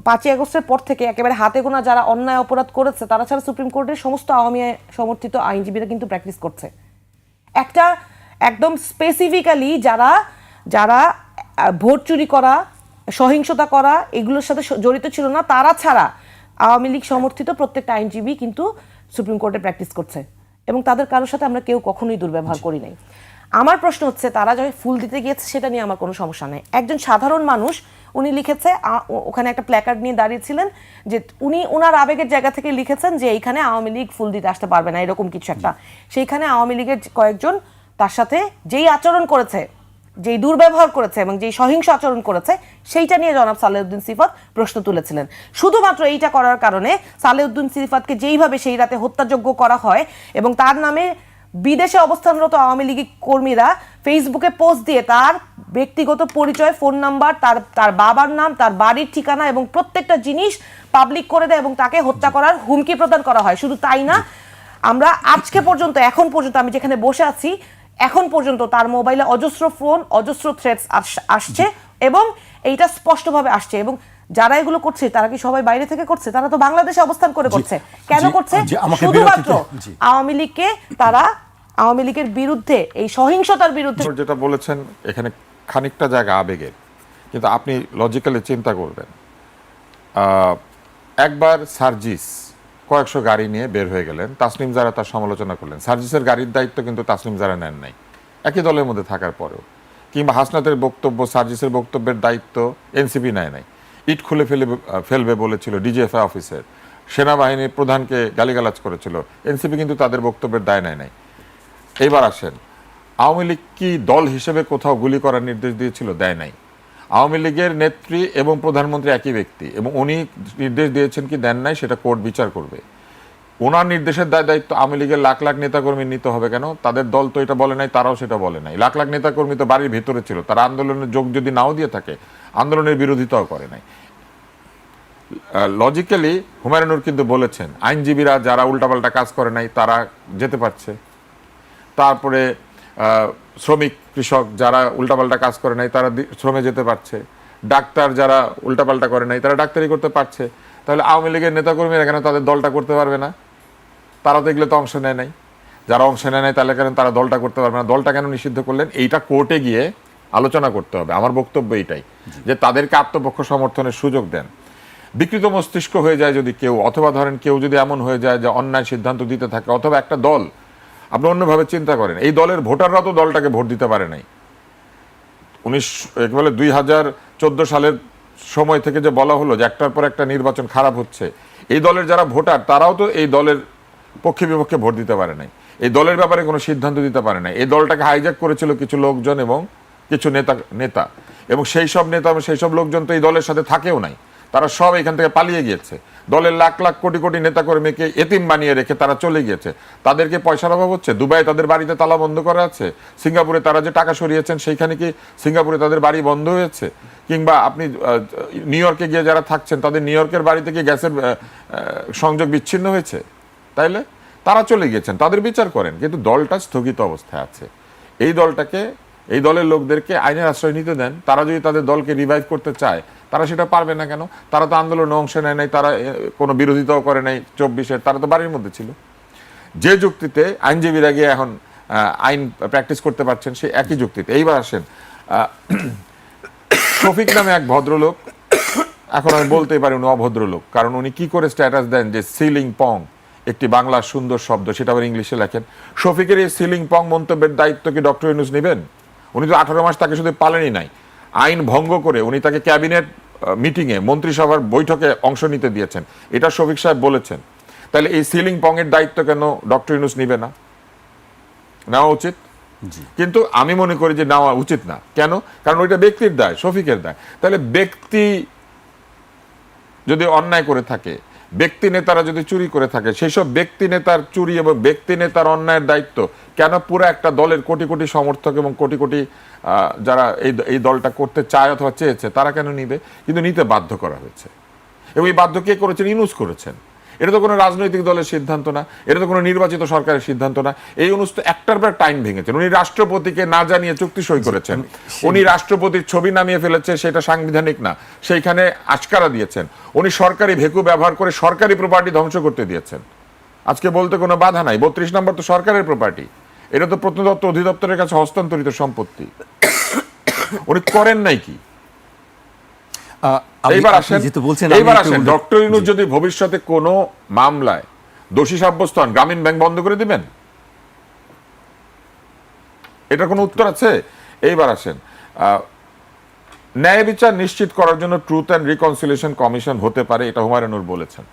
5ই আগস্টের পর থেকে একেবারে হাতে গোনা যারা অন্যায় অপরাধ করেছে তারা ছাড়া সুপ্রিম কোর্টের সমস্ত আওয়ামী সমর্থিত আইনজীবীরা কিন্তু প্র্যাকটিস করছে। একটা একদম স্পেসিফিক্যালি যারা ভোট চুরি করা, সহিংসতা করা এগুলোর সাথে জড়িত ছিল না, তারা ছাড়া আওয়ামী লীগ সমর্থিত প্রত্যেকটা আইনজীবী কিন্তু সুপ্রিম কোর্টে প্র্যাকটিস করছে এবং তাদের কারোর সাথে আমরা কেউ কখনোই দুর্ব্যবহার করি নাই। আমার প্রশ্ন হচ্ছে তারা যখন ফুল দিতে গিয়েছে সেটা নিয়ে আমার কোনো সমস্যা নেই। একজন সাধারণ মানুষ উনি লিখেছে, ওখানে একটা প্ল্যাকার্ড নিয়ে দাঁড়িয়েছিলেন যে উনি ওনার আবেগের জায়গা থেকে লিখেছেন যে এইখানে আওয়ামী লীগ ফুল দিতে আসতে পারবে না, এরকম কিছু একটা। সেইখানে আওয়ামী লীগের কয়েকজন তার সাথে যেই আচরণ করেছে, যেই দুর্ব্যবহার করেছে এবং যেই সহিংস আচরণ করেছে সেইটা নিয়ে জনাব সালেউদ্দিন সিফাত প্রশ্ন তুলেছিলেন। শুধুমাত্র এইটা করার কারণে সালেউদ্দিন সিফাতকে যেইভাবে সেই রাতে হত্যাযোগ্য করা হয় এবং তার নামে বিদেশে অবস্থানরত আওয়ামী লীগ কর্মীরা ফেসবুকে পোস্ট দিয়ে তার ব্যক্তিগত পরিচয়, ফোন নাম্বার, তার বাবার নাম, তার বাড়ির ঠিকানা এবং প্রত্যেকটা জিনিস পাবলিক করে দেয় এবং তাকে হত্যা করার হুমকি প্রদান করা হয়। শুধু তাই না, আমরা আজকে পর্যন্ত এখন পর্যন্ত আমি যেখানে বসে আছি এখন পর্যন্ত তার মোবাইলে অজস্র ফোন, অজস্র থ্রেটস আসছে এবং এইটা স্পষ্টভাবে আসছে। এবং যারা এগুলো করছে তারা কি সবাই বাইরে থেকে করছে? তারা তো বাংলাদেশে অবস্থান করে করছে। কেন করছে? শুধুমাত্র আওয়ামী লীগকে তারা আওয়ামী লীগের বিরুদ্ধে এই সহিংসতার বিরুদ্ধে। যেটা বলেছেন এখানে খানিকটা জায়গা আবেগের, কিন্তু আপনি লজিক্যালি চিন্তা করবেন, একবার সার্জিস কয়েকশো গাড়ি নিয়ে বের হয়ে গেলেন, তাসনিম জারা তার সমালোচনা করলেন। সার্জিসের গাড়ির দায়িত্ব কিন্তু তাসনিম জারা নেন নাই একই দলের মধ্যে থাকার পরেও। কিংবা হাসনাতের বক্তব্য, সার্জিসের বক্তব্যের দায়িত্ব এনসিপি নেয় নাই। ইট খুলে ফেলবে বলেছিল ডিজিএফআই অফিসের, সেনাবাহিনীর প্রধানকে গালিগালাজ করেছিল, এনসিপি কিন্তু তাদের বক্তব্যের দায় নেয় নাই। এইবার আসেন, আওয়ামী লীগ কি দল হিসেবে কোথাও গুলি করার নির্দেশ দিয়েছিল? দেয় নাই। আওয়ামী লীগের নেত্রী এবং প্রধানমন্ত্রী একই ব্যক্তি এবং উনি নির্দেশ দিয়েছেন কি দেন নাই সেটা কোর্ট বিচার করবে। ওনার নির্দেশের দায়িত্ব আওয়ামী লীগের লাখ লাখ নেতাকর্মী নিতে হবে কেন? তাদের দল তো এটা বলে নাই, তারাও সেটা বলে নাই। লাখ লাখ নেতাকর্মী তো বাড়ির ভেতরে ছিল, তারা আন্দোলনের যোগ যদি নাও দিয়ে থাকে আন্দোলনের বিরোধিতাও করে নাই। লজিক্যালি হুমায়ুনুর কিন্তু বলেছেন আইনজীবীরা যারা উল্টাপাল্টা কাজ করে নাই তারা যেতে পারছে। তারপরে শ্রমিক কৃষক যারা উল্টাপাল্টা কাজ করে নাই তারা শ্রমে যেতে পারছে, ডাক্তার যারা উল্টাপাল্টা করে নাই তারা ডাক্তারি করতে পারছে। তাহলে আওয়ামী লীগের নেতাকর্মীরা কেন তাদের দলটা করতে পারবে না? তারা তো এগুলো তো অংশ নেয় নাই। যারা অংশ নেয় নাই তাহলে কেন তারা দলটা করতে পারবে না? দলটা কেন নিষিদ্ধ করলেন? এইটা কোর্টে গিয়ে আলোচনা করতে হবে। আমার বক্তব্য এইটাই, যে তাদেরকে আত্মপক্ষ সমর্থনের সুযোগ দেন। বিকৃত মস্তিষ্ক হয়ে যায় যদি কেউ, অথবা ধরেন কেউ যদি এমন হয়ে যায় যে অন্যায় সিদ্ধান্ত দিতে থাকে, অথবা একটা দল, আপনি অন্যভাবে চিন্তা করেন, এই দলের ভোটাররা তো দলটাকে ভোট দিতে পারে নাই। 2014 সালের সময় থেকে যে বলা হলো যে একটার পর একটা নির্বাচন খারাপ হচ্ছে, এই দলের যারা ভোটার তারাও তো এই দলের পক্ষে বিপক্ষে ভোট দিতে পারে নাই, এই দলের ব্যাপারে কোনো সিদ্ধান্ত দিতে পারে নাই। এই দলটাকে হাইজ্যাক করেছিল কিছু লোকজন এবং কিছু নেতা এবং সেই সব নেতা এবং সেই সব লোকজন তো এই দলের সাথে থাকেও নাই, তারা সব এখান থেকে পালিয়ে গিয়েছে। দলের লাখ লাখ কোটি কোটি নেতাকর্মীকে এতিম বানিয়ে রেখে তারা চলে গিয়েছে। তাদেরকে পয়সার অভাব হচ্ছে? দুবাই তাদের বাড়িতে তালা বন্ধ করা আছে? সিঙ্গাপুরে তারা যে টাকা সরিয়েছেন সেইখানে কি সিঙ্গাপুরে তাদের বাড়ি বন্ধ হয়েছে? কিংবা আপনি নিউ ইয়র্কে গিয়ে যারা থাকছেন তাদের নিউ ইয়র্কের বাড়ি থেকে গ্যাসের সংযোগ বিচ্ছিন্ন হয়েছে? তাইলে তারা চলে গিয়েছেন, তাদের বিচার করেন। কিন্তু দলটা স্থগিত অবস্থায় আছে। এই দলটাকে, এই দলের লোকদেরকে আইনের আশ্রয় নিতে দেন। তারা যদি তাদের দলকে রিভাইভ করতে চায় তারা সেটা পারবে না কেন? তারা তো আন্দোলনে অংশ নেয় নাই, তারা কোনো বিরোধিতাও করে নাই 24-এর, তারা তো বাড়ির মধ্যে ছিল। যে যুক্তিতে আইনজীবীরা গিয়ে এখন আইন প্র্যাকটিস করতে পারছেন, সেই একই যুক্তিতে। এইবার আসেন, শফিক নামে এক ভদ্রলোক, এখন আমি বলতেই পারি উনি অভদ্রলোক, কারণ উনি কি করে স্ট্যাটাস দেন যে সিলিং পং একটি বাংলা সুন্দর শব্দ, সেটা আবার ইংলিশে লেখেন। শফিকের এই সিলিং পং মন্তব্যের দায়িত্ব কি ডক্টর ইউনূস নেবেন? উনি তো 18 মাস তাকে শুধু পালেনই নাই, আইন ভঙ্গ করে উনি তাকে ক্যাবিনেট মিটিংয়ে, মন্ত্রিসভার বৈঠকে অংশ নিতে দিয়েছেন, এটা শফিক সাহেব বলেছেন। তাহলে এই সিলিং পং এর দায়িত্ব কেন ডক্টর ইউনূস নিবে না? নেওয়া উচিত। কিন্তু আমি মনে করি যে নেওয়া উচিত না। কেন? কারণ ওইটা ব্যক্তির দায়, শফিকের দায়। তাহলে ব্যক্তি যদি অন্যায় করে থাকে, ব্যক্তি নেতারা যদি চুরি করে থাকে, সেই সব ব্যক্তি নেতার চুরি এবং ব্যক্তি নেতার অন্যায়ের দায়িত্ব কেন পুরো একটা দলের কোটি কোটি সমর্থক এবং কোটি কোটি যারা এই দলটা করতে চায় অথবা চেয়েছে তারা কেন নিবে? কিন্তু নিতে বাধ্য করা হয়েছে। এবং এই বাধ্য কে করেছেন? ইউনূস করেছেন। এটা তো কোনো রাজনৈতিক দলের সিদ্ধান্ত না, এটা তো কোনো নির্বাচিত সরকারের সিদ্ধান্ত না। এই ইউনূস তো একটার পর টাইম ভেঙেছেন। উনি রাষ্ট্রপতিকে না জানিয়ে চুক্তি সই করেছেন, উনি রাষ্ট্রপতির ছবি নামিয়ে ফেলেছে, সেটা সাংবিধানিক না, সেইখানে আশকারা দিয়েছেন। উনি সরকারি ভেকু ব্যবহার করে সরকারি প্রপার্টি ধ্বংস করতে দিয়েছেন। আজকে বলতে কোনো বাধা নাই, 32 নম্বর তো সরকারের প্রপার্টি, এটা তো প্রত্নতত্ত্ব অধিদপ্তরের কাছে হস্তান্তরিত সম্পত্তি। উনি করেন নাই কি? এইবার আসেন, ডক্টর ইউনূস যদি ভবিষ্যতে কোনো মামলায় দোষী সাব্যস্ত হন, গ্রামীণ ব্যাংক বন্ধ করে দিবেন? এটা কোনো উত্তর আছে? এইবার আসেন, ন্যায় বিচার নিশ্চিত করার জন্য ট্রুথ অ্যান্ড রিকনসিলিয়েশন কমিশন হতে পারে, এটা হুমায়ুন নূর বলেছেন।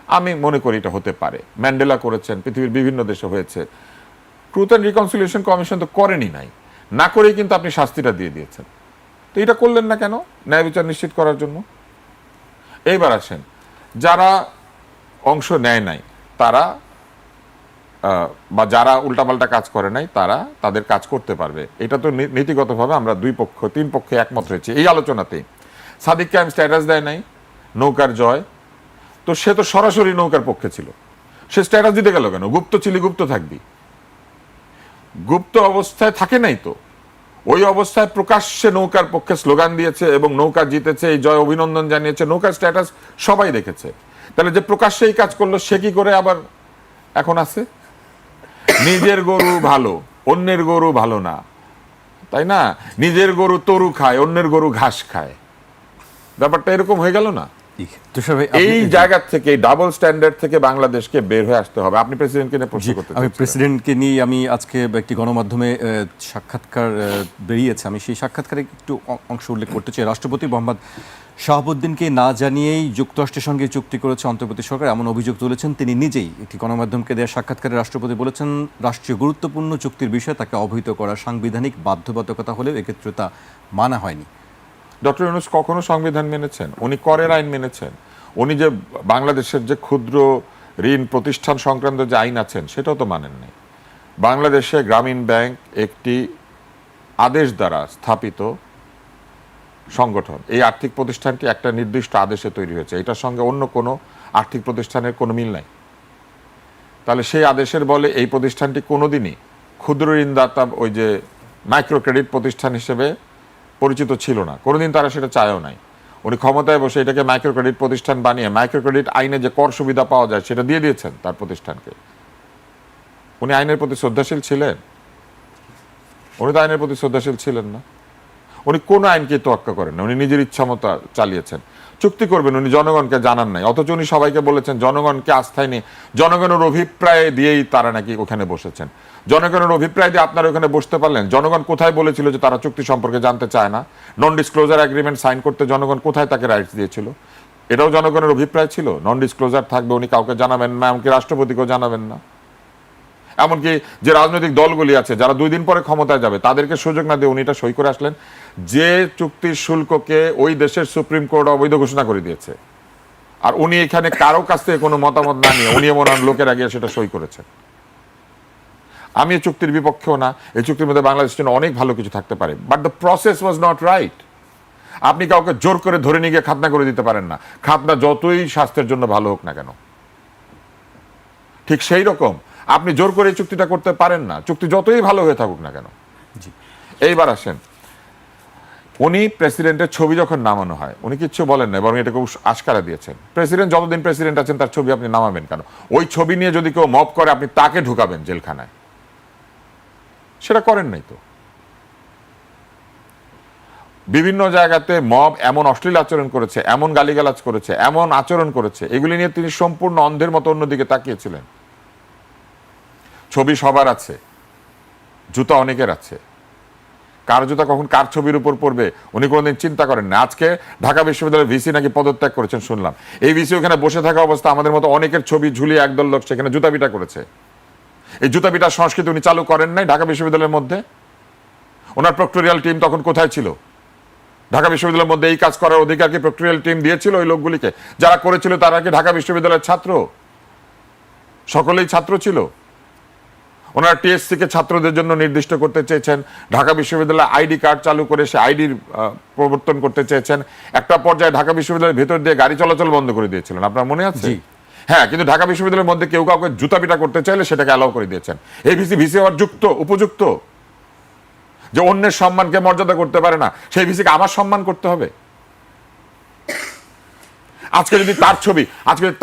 আমি মনে করি এটা হতে পারে। ম্যান্ডেলা করেছেন, পৃথিবীর বিভিন্ন দেশে হয়েছে। ট্রুথ অ্যান্ড রিকনসিলিয়েশন কমিশন তো করেনি নাই, না করেই কিন্তু আপনি শাস্তিটা দিয়ে দিয়েছেন। তো এটা করলেন না কেন ন্যায় বিচার নিশ্চিত করার জন্য? এইবার আসেন, যারা অংশ নেয় নাই তারা বা যারা উল্টাপাল্টা কাজ করে নাই তারা তাদের কাজ করতে পারবে। এটা তো নীতিগতভাবে আমরা 2-3 পক্ষে একমত হয়েছে এই আলোচনাতে। সাদিক কায়েম স্ট্যাটাস দেয় নাই নৌকার জয়, তো সে তো সরাসরি নৌকার পক্ষে ছিল, সে স্ট্যাটাস দিতে গেল কেন? গুপ্ত ছিলি, গুপ্ত থাকবি। গুপ্ত অবস্থায় থাকে নাই তো, ওই অবস্থায় প্রকাশ্যে নৌকার পক্ষে স্লোগান দিয়েছে এবং নৌকা জিতেছে, এই জয় অভিনন্দন জানিয়েছে, নৌকার স্ট্যাটাস সবাই দেখেছে। তাহলে যে প্রকাশ্যে এই কাজ করলো সে কি করে আবার এখন আছে? নিজের গরু ভালো, অন্যের গরু ভালো না, তাই না? নিজের গরু তরু খায়, অন্যের গরু ঘাস খায়। ব্যাপারটা এরকম হয়ে গেল না? এই জায়গা থেকে, ডাবল স্ট্যান্ডার্ড থেকে বাংলাদেশকে বের হয়ে আসতে হবে। আপনি প্রেসিডেন্টকে নিয়ে প্রশ্ন করতে চাচ্ছেন? আমি প্রেসিডেন্টকে নিয়ে আমি আজকে একটি গণমাধ্যমে সাক্ষাৎকার বেরিয়েছে, আমি সেই সাক্ষাৎকারে একটু অংশ উল্লেখ করতে চাই। রাষ্ট্রপতি মোহাম্মদ শাহাবুদ্দিনকে না জানিয়েই যুক্তরাষ্ট্রের সঙ্গে চুক্তি করেছে অন্তর্বর্তী সরকার, এমন অভিযোগ তুলেছেন তিনি নিজেই। একটি গণমাধ্যমকে দেওয়া সাক্ষাৎকারে রাষ্ট্রপতি বলেছেন, রাষ্ট্রীয় গুরুত্বপূর্ণ চুক্তির বিষয়ে তাকে অবহিত করা সাংবিধানিক বাধ্যবাধকতা হলেও এক্ষেত্রে তা মানা হয়নি। ডক্টর ইউনূস কখনো সংবিধান মেনেছেন? উনি করের আইন মেনেছেন। উনি যে বাংলাদেশের যে ক্ষুদ্র ঋণ প্রতিষ্ঠান সংক্রান্ত যে আইন আছেন সেটাও তো মানেন নাই। বাংলাদেশে গ্রামীণ ব্যাংক একটি আদেশ দ্বারা স্থাপিত সংগঠন। এই আর্থিক প্রতিষ্ঠানটি একটা নির্দিষ্ট আদেশে তৈরি হয়েছে, এটার সঙ্গে অন্য কোনো আর্থিক প্রতিষ্ঠানের কোনো মিল নাই। তাহলে সেই আদেশের বলে এই প্রতিষ্ঠানটি কোনোদিনই ক্ষুদ্র ঋণদাতা ওই যে মাইক্রো ক্রেডিট প্রতিষ্ঠান হিসেবে পরিচিত ছিল না, কোনোদিন তারা সেটা চায়ও নাই। উনি ক্ষমতায় বসে এটাকে মাইক্রো ক্রেডিট প্রতিষ্ঠান বানিয়ে মাইক্রো ক্রেডিট আইনে যে কর সুবিধা পাওয়া যায় সেটা দিয়ে দিয়েছেন তার প্রতিষ্ঠানকে। উনি আইনের প্রতি শ্রদ্ধাশীল ছিলেন? উনি তো আইনের প্রতি শ্রদ্ধাশীল ছিলেন না। উনি কোন আইনকে তোয়াক্কা করেন না, উনি নিজের ইচ্ছা মতো চালিয়েছেন। চুক্তি করবেন উনি জনগণকে জানান নাই, অথচ উনি সবাইকে বলেছেন জনগণকে আস্থায় নিয়ে জনগণের অভিপ্রায় দিয়েই তারা নাকি ওখানে বসেছেন। জনগণের অভিপ্রায় দিয়ে আপনারা ওখানে বসতে পারলেন? জনগণ কোথায় বলেছিল যে তারা চুক্তি সম্পর্কে জানতে চায় না? নন ডিসক্লোজার এগ্রিমেন্ট সাইন করতে জনগণ কোথায় তাকে রাইটস দিয়েছিল? এটাও জনগণের অভিপ্রায় ছিল নন ডিসক্লোজার থাকবে, উনি কাউকে জানাবেন না, এমনকি রাষ্ট্রপতিকেও জানাবেন না। এমনকি যে রাজনৈতিক দলগুলি আছে যারা 2 দিন পরে ক্ষমতায় যাবে তাদেরকে সুযোগ না দিয়ে উনি এটা সই করে আসলেন, যে চুক্তির শুল্ককে ওই দেশের সুপ্রিম কোর্ট অবৈধ ঘোষণা করে দিয়েছে। আর উনি এখানে কারো কাছ থেকে কোনো মতামত না নিয়ে উনি এমন লোকের আগে সেটা সই করেছেন। আমি এই চুক্তির বিপক্ষেও না, এই চুক্তির মধ্যে বাংলাদেশের জন্য অনেক ভালো কিছু থাকতে পারে, but the process was not right. আপনি কাউকে জোর করে ধরে নিয়ে গিয়ে খাতনা করে দিতে পারেন না, খাতনা যতই স্বাস্থ্যের জন্য ভালো হোক না কেন। ঠিক সেই রকম আপনি জোর করে এই চুক্তিটা করতে পারেন না, চুক্তি যতই ভালো হয়ে থাকুক না কেন। এইবার আসেন, উনি প্রেসিডেন্টের ছবি যখন নামানো হয় উনি কিচ্ছু বলেন না, বরং এটাকে আশকারা দিয়েছেন। প্রেসিডেন্ট যতদিন প্রেসিডেন্ট আছেন তার ছবি আপনি নামাবেন কেন? ওই ছবি নিয়ে যদি কেউ মব করে আপনি তাকে ঢুকাবেন জেলখানায়, সেটা করেন নাই তো। বিভিন্ন জায়গাতে মব এমন অশ্লীল আচরণ করেছে, এমন গালিগালাজ করেছে, এমন আচরণ করেছে, এগুলি নিয়ে তিনি সম্পূর্ণ অন্ধের মতো অন্যদিকে তাকিয়েছিলেন। ছবি সবার আছে, জুতা অনেকের আছে, কার জুতা কখন কার ছবির উপর পড়বে উনি কোনোদিন চিন্তা করেন না। আজকে ঢাকা বিশ্ববিদ্যালয়ের ভিসি নাকি পদত্যাগ করেছেন শুনলাম। এই ভিসি ওখানে বসে থাকা অবস্থা আমাদের মতো অনেকের ছবি ঝুলিয়ে একদল লোক সেখানে জুতা পিটা করেছে। এই জুতা পিটার সংস্কৃতি উনি চালু করেন নাই ঢাকা বিশ্ববিদ্যালয়ের মধ্যে? ওনার প্রক্টোরিয়াল টিম তখন কোথায় ছিল? ঢাকা বিশ্ববিদ্যালয়ের মধ্যে এই কাজ করার অধিকার কি প্রক্টোরিয়াল টিম দিয়েছিল ওই লোকগুলিকে? যারা করেছিল তারা কি ঢাকা বিশ্ববিদ্যালয়ের ছাত্র? সকলেই ছাত্র ছিল। ওনারা টিএসসি কে ছাত্রদের জন্য নির্দিষ্ট করতে চেয়েছেন, ঢাকা বিশ্ববিদ্যালয়ে আইডি কার্ড চালু করে সে আইডির প্রবর্তন করতে চেয়েছেন। একটা পর্যায়ে ঢাকা বিশ্ববিদ্যালয়ের ভেতর দিয়ে গাড়ি চলাচল বন্ধ করে দিয়েছিলেন, আপনার মনে আছে? হ্যাঁ, কিন্তু ঢাকা বিশ্ববিদ্যালয়ের মধ্যে কেউ কাউকে জুতা পিটা করতে চাইলে সেটাকে অ্যালাউ করে দিয়েছেন। এই ভিসি হওয়ার উপযুক্ত যে অন্যের সম্মানকে মর্যাদা করতে পারে না, সেই ভিসিকে আমার সম্মান করতে হবে? আজকে যদি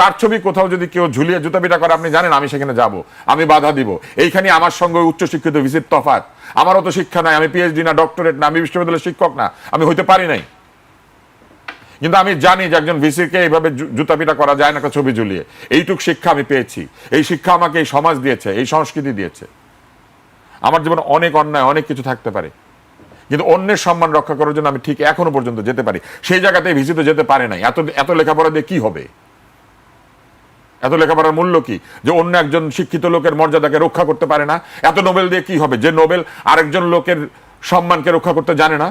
তার ছবি কোথাও যদি কেউ ঝুলিয়ে জুতা পিটা করে, আপনি জানেন আমি সেখানে যাব, আমি বাধা দিব। এইখানে আমার সঙ্গে উচ্চশিক্ষিত ভিসির তফাৎ। আমারও তো শিক্ষা নাই, আমি পিএইচডি না, ডক্টরেট না, আমি বিশ্ববিদ্যালয়ের শিক্ষক না, আমি হইতে পারি নাই। কিন্তু আমি জানি যে একজন ভিসিকে এইভাবে জুতা পিটা করা যায় না একটা ছবি ঝুলিয়ে। এইটুক শিক্ষা আমি পেয়েছি, এই শিক্ষা আমাকে এই সমাজ দিয়েছে, এই সংস্কৃতি দিয়েছে। আমার জীবনে অনেক অন্যায় অনেক কিছু থাকতে পারে, কিন্তু অন্যের সম্মান রক্ষা করার জন্য আমি ঠিক এখনো পর্যন্ত যেতে পারি। সেই জায়গাতে ভিসি তো যেতে পারে নাই। এত লেখাপড়া দিয়ে কি হবে? এত লেখাপড়ার মূল্য কি যে অন্য একজন শিক্ষিত লোকের মর্যাদাকে রক্ষা করতে পারে না? এত নোবেল দিয়ে কি হবে যে নোবেল আরেকজন লোকের সম্মানকে রক্ষা করতে জানে না?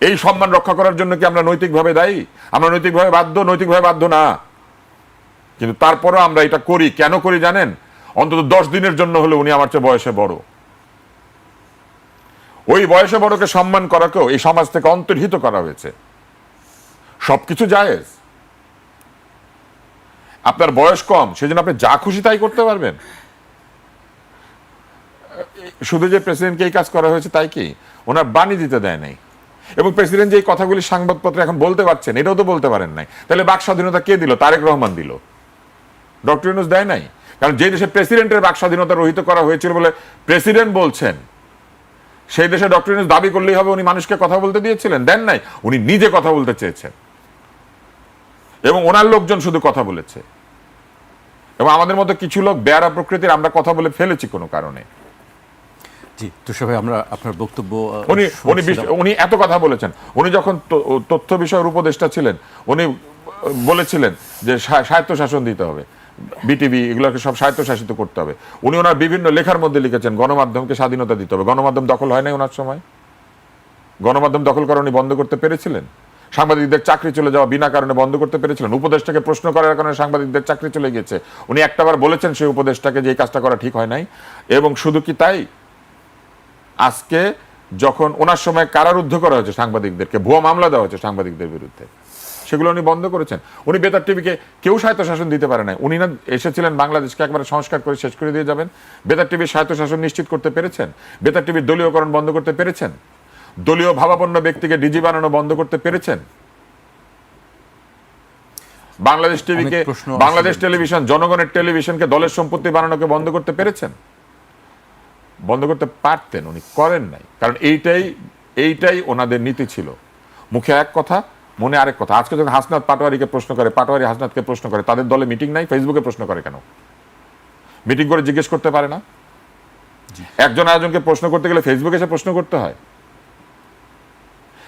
এই সম্মান রক্ষা করার জন্য কি আমরা নৈতিকভাবে দায়ী? আমরা নৈতিকভাবে বাধ্য না। কিন্তু তারপরেও আমরা এটা করি। কেন করি জানেন? অন্তত 10 দিনের জন্য হলে উনি আমার চেয়ে বয়সে বড়। ওই বয়সে বড়কে সম্মান করাকেও এই সমাজ থেকে অন্তর্হিত করা হয়েছে। সবকিছু জায়েজ। আপনার বয়স কম, সেজন্য আপনি যা খুশি তাই করতে পারবেন। শুধু যে প্রেসিডেন্টকে এই কাজ করা হয়েছে তাই কি? ওনার বাণী দিতে দেয় নাই। এবং প্রেসিডেন্ট যে কথাগুলি সংবাদপত্রে এখন বলতে পারছেন, এটাও তো বলতে পারেন নাই। তাহলে বাক স্বাধীনতা কে দিল? তারেক রহমান দিল, ডক্টর ইউনূস দেয় নাই। কারণ যে দেশে প্রেসিডেন্টের বাক স্বাধীনতা রহিত করা হয়েছিল বলে প্রেসিডেন্ট বলছেন, সেই দেশে ডক্টর ইউনূস দাবি করলেই হবে উনি মানুষকে কথা বলতে দিয়েছিলেন? দেন নাই। উনি নিজে কথা বলতে চেয়েছেন এবং ওনার লোকজন শুধু কথা বলেছে। এবং আমাদের মতো কিছু লোক বেয়ারা প্রকৃতির, আমরা কথা বলে ফেলেছি কোনো কারণে। জি তুষার ভাই, আমরা আপনার বক্তব্য উনি এত কথা বলেছেন। উনি যখন তথ্য বিষয়ের উপদেষ্টা ছিলেন উনি বলেছিলেন যে স্বায়ত্তশাসন দিতে হবে, বিটিভি এগুলোকে সব স্বায়ত্তশাসিত করতে হবে। উনি ওনার বিভিন্ন লেখার মধ্যে লিখেছেন গণমাধ্যমকে স্বাধীনতা দিতে হবে। গণমাধ্যম দখল হয় নাই ওনার সময়? গণমাধ্যম দখল করা উনি বন্ধ করতে পেরেছিলেন? সাংবাদিকদের চাকরি চলে যাওয়া বিনা কারণে বন্ধ করতে পেরেছিলেন? উপদেষ্টাকে প্রশ্ন করার কারণে সাংবাদিকদের চাকরি চলে গেছে। উনি একটাবার বলেছেন সেই উপদেষ্টাকে যে এই কাজটা করা ঠিক হয় নাই। এবং শুধু কি তাই, আজকে যখন ওনার সময় কারারুদ্ধ করা হয়েছে সাংবাদিকদেরকে, ভুয়া মামলা দেওয়া হয়েছে সাংবাদিকদের বিরুদ্ধে, সেগুলো উনি বন্ধ করেছেন। উনি বেতার টিভিকে কেউ স্বায়ত্তশাসন দিতে পারে না। উনি না এসেছিলেন বাংলাদেশকে একবারে সংস্কার করে শেষ করে দিয়ে যাবেন। বেতার টিভির স্বায়ত্তশাসন নিশ্চিত করতে পেরেছেন? বেতার টিভির দলীয়করণ বন্ধ করতে পেরেছেন? দলীয় ভাবাপন্ন ব্যক্তিকে ডিজি বানানো বন্ধ করতে পেরেছেন? বাংলাদেশ টিভিকে, বাংলাদেশ টেলিভিশন, জনগণের টেলিভিশনকে দলের সম্পত্তি বানানোকে বন্ধ করতে পেরেছেন? বন্ধ করতে পারতেন, উনি করেন নাই। কারণ এইটাই ওনাদের নীতি ছিল। মুখে এক কথা, মনে আরেক কথা। আজকে যখন হাসনাত পাটোয়ারিকে প্রশ্ন করে, পাটোয়ারি হাসনাতকে প্রশ্ন করে, তাদের দলে মিটিং নাই, ফেসবুকে প্রশ্ন করে কেন? মিটিং করে জিজ্ঞেস করতে পারে না? একজন আরেকজনকে প্রশ্ন করতে গেলে ফেসবুকে এসে প্রশ্ন করতে হয়।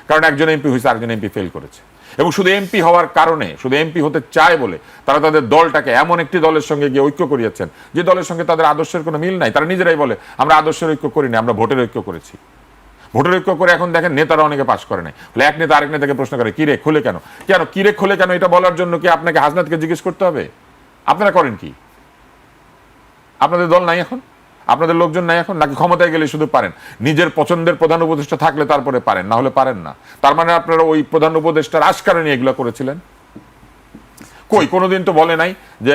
কারণ একজন এমপি হয়েছে, আরেকজন এমপি ফেল করেছে, এবং শুধু এমপি হওয়ার কারণে, শুধু এমপি হতে চায় বলে তারা তাদের দলটাকে এমন একটি দলের সঙ্গে গিয়ে ঐক্য করিয়েছেন যে দলের সঙ্গে তাদের আদর্শের কোনো মিল নাই। তারা নিজেরাই বলে আমরা আদর্শের ঐক্য করিনি, আমরা ভোটের ঐক্য করেছি। ভোটের ঐক্য করে এখন দেখেন নেতারা অনেকে পাশ করে নাই। এক নেতা আরেক নেতাকে প্রশ্ন করে কিরে খোলে কেন, কেন কিরে খোলে কেন, এটা বলার জন্য কি আপনাকে হাসনাতকে জিজ্ঞেস করতে হবে? আপনারা করেন কি? আপনাদের দল নাই এখন? আপনাদের লোকজন নাই এখন? নাকি ক্ষমতায় গেলে শুধু পারেন? নিজের পছন্দের প্রধান উপদেষ্টা থাকলে তারপরে পারেন, না হলে পারেন না। তার মানে আপনারা ওই প্রধান উপদেষ্টার আশকারণে এগুলো করেছিলেন? কই কোনোদিন তো বলে নাই যে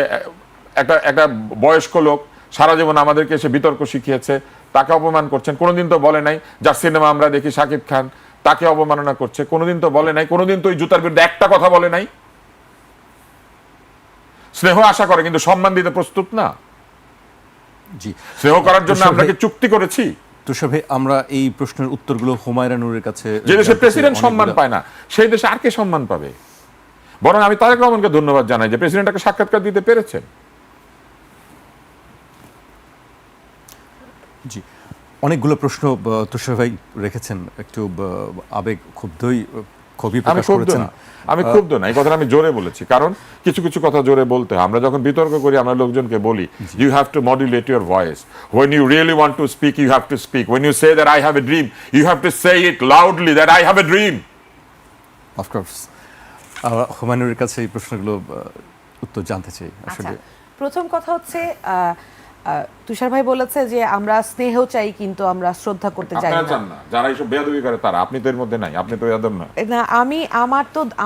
একটা বয়স্ক লোক সারা জীবন আমাদেরকে এসে বিতর্ক শিখিয়েছে, তাকে অপমান করছেন। কোনোদিন তো বলে নাই যার সিনেমা আমরা দেখি শাকিব খান, তাকে অবমাননা করছে। কোনোদিন তো বলে নাই, কোনোদিন তো ওই জুতার বিরুদ্ধে একটা কথা বলে নাই। স্নেহ আশা করে কিন্তু সম্মান দিতে প্রস্তুত না। জি, স্নেহ করার জন্য আমরা কি চুক্তি করেছি? তুষার ভাই, আমরা এই প্রশ্নের উত্তরগুলো হুমায়রা নূরের কাছে, যে দেশে প্রেসিডেন্ট সম্মান পায় না সেই দেশে আর কে সম্মান পাবে? বরং আমি তারেক রহমানকে ধন্যবাদ জানাই যে প্রেসিডেন্টকে সাক্ষাৎকার দিতে পেরেছেন। জি, অনেকগুলো প্রশ্ন তুষার ভাই রেখেছেন, একটু আবেগ ক্ষুব্ধই খুবই প্রকাশ করেছেন। আমি ক্ষুব্ধ না, এই কথাটা আমি জোরে বলেছি, কারণ কিছু কিছু কথা জোরে বলতে হয়। আমরা যখন বিতর্ক করি আমরা লোকজনকে বলি you have to modulate your voice, when you really want to speak you have to speak, when you say that I have a dream you have to say it loudly that I have a dream. Of course. হুমায়ুনের কাছে এই প্রশ্নগুলো উত্তর জানতে চাই আসলে। প্রথম কথা হচ্ছে তুষার ভাই বলেছে যে আমরা স্নেহ চাই কিন্তু আমরা শ্রদ্ধা করতে চাই না। যারা এইসব বেয়াদবি করে তারা, আপনি তো এর মধ্যে নাই, আপনি তো বেয়াদব না। না,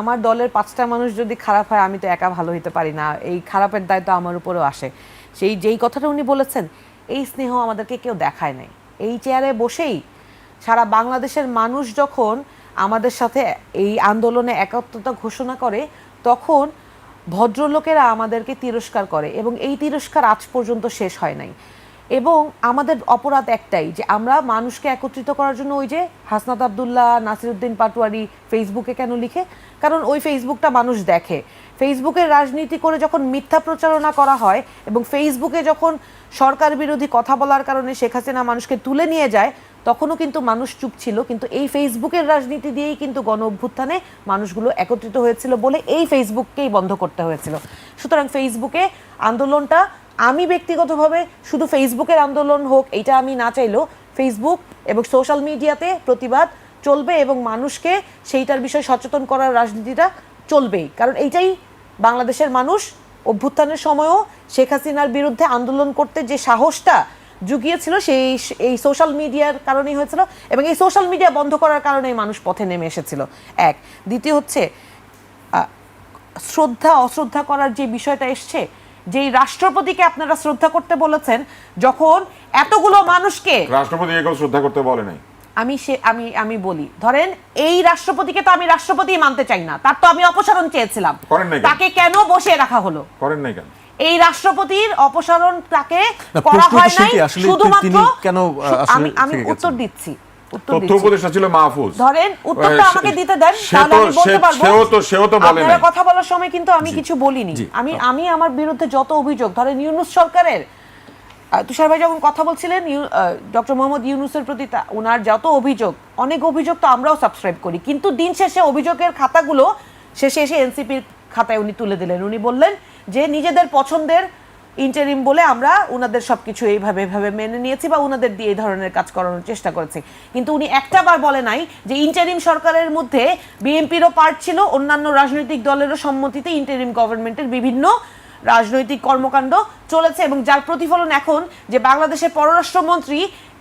আমার দলের 5টা মানুষ যদি খারাপ হয় আমি তো একা ভালো হতে পারি না, এই খারাপের দায়িত্ব আমার উপরেও আসে। যেই কথাটা উনি বলেছেন, এই স্নেহ আমাদেরকে কেউ দেখায় নাই। এই চেয়ারে বসেই সারা বাংলাদেশের মানুষ যখন আমাদের সাথে এই আন্দোলনে একাত্মতা ঘোষণা করে তখন ভদ্রলোকেরা আমাদেরকে তিরস্কার করে, এবং এই তিরস্কার আজ পর্যন্ত শেষ হয় নাই। এবং আমাদের অপরাধ একটাই যে আমরা মানুষকে একত্রিত করার জন্য ওই যে হাসনাত আব্দুল্লাহ, নাসিরউদ্দিন পাটোয়ারি ফেসবুকে কেন লিখে? কারণ ওই ফেসবুকটা মানুষ দেখে। ফেসবুকের রাজনীতি করে যখন মিথ্যা প্রচারণা করা হয় এবং ফেসবুকে যখন সরকার বিরোধী কথা বলার কারণে শেখ হাসিনা মানুষকে তুলে নিয়ে যায়, তখনও কিন্তু মানুষ চুপ ছিল। কিন্তু এই ফেসবুকের রাজনীতি দিয়েই কিন্তু গণ অভ্যুত্থানে মানুষগুলো একত্রিত হয়েছিল বলে এই ফেসবুককেই বন্ধ করতে হয়েছিল। সুতরাং ফেসবুকে আন্দোলনটা, আমি ব্যক্তিগতভাবে শুধু ফেসবুকের আন্দোলন হোক এটা আমি না চাইলেও ফেসবুক এবং সোশ্যাল মিডিয়াতে প্রতিবাদ চলবে এবং মানুষকে সেইটার বিষয়ে সচেতন করার রাজনীতিটা চলবেই। কারণ এইটাই বাংলাদেশের মানুষ অভ্যুত্থানের সময়ও শেখ হাসিনার বিরুদ্ধে আন্দোলন করতে যে সাহসটা জুগিয়েছিল এই সোশ্যাল মিডিয়ার কারণেই হয়েছিল, এবং এই সোশ্যাল মিডিয়া বন্ধ করার কারণেই মানুষ পথে নেমে এসেছিল। এক, দ্বিতীয় হচ্ছে শ্রদ্ধা অশ্রদ্ধা করার যে বিষয়টা এসছে, যেই রাষ্ট্রপতিকে আপনারা শ্রদ্ধা করতে বলেছেন, যখন এতগুলো মানুষকে রাষ্ট্রপতি এগুলো শ্রদ্ধা করতে বলে নাই। আমি বলি, ধরেন এই রাষ্ট্রপতিকে তো আমি রাষ্ট্রপতি মানতে চাই না, তার তো আমি অপসারণ চেয়েছিলাম, তাকে কেন বসিয়ে রাখা হলো? করেন নাই কেন? এই রাষ্ট্রপতির অপসারণ তাকে করা হয় নাই শুধুমাত্র, আমি উত্তর দিচ্ছি। তথ্য উপদেষ্টা ছিল মাহফুজ। ধরেন উত্তরটা আমাকে দিতে দেন, তাহলে আমি বলতে পারবো। সেও তো বলে নাই। কথা বলার সময় কিন্তু আমি কিছু বলিনি। আমি আমার বিরুদ্ধে যত অভিযোগ, ধরেন ইউনূস সরকারের, তুষার ভাই যখন কথা বলছিলেন ডক্টর মোহাম্মদ ইউনূসের প্রতি ওনার যত অভিযোগ, অনেক অভিযোগ তো আমরাও সাবস্ক্রাইব করি, কিন্তু দিন শেষে অভিযোগের খাতাগুলো শেষে এসে এনসিপির খাতায় উনি তুলে দিলেন। উনি বললেন যে নিজেদের পছন্দের ইন্টারিম বলে আমরা ওনাদের সবকিছু এইভাবে মেনে নিয়েছি বা ওনাদের দিয়ে এই ধরনের কাজ করানোর চেষ্টা করেছি, কিন্তু উনি একটা বার বলে নাই যে ইন্টারিম সরকারের মধ্যে বিএনপিরও পার্ট ছিল, অন্যান্য রাজনৈতিক দলেরও সম্মতিতে ইন্টারিম গভর্নমেন্টের বিভিন্ন রাজনৈতিক কর্মকাণ্ড চলেছে, এবং যার প্রতিফলন এখন যে বাংলাদেশের পররাষ্ট্রমন্ত্রী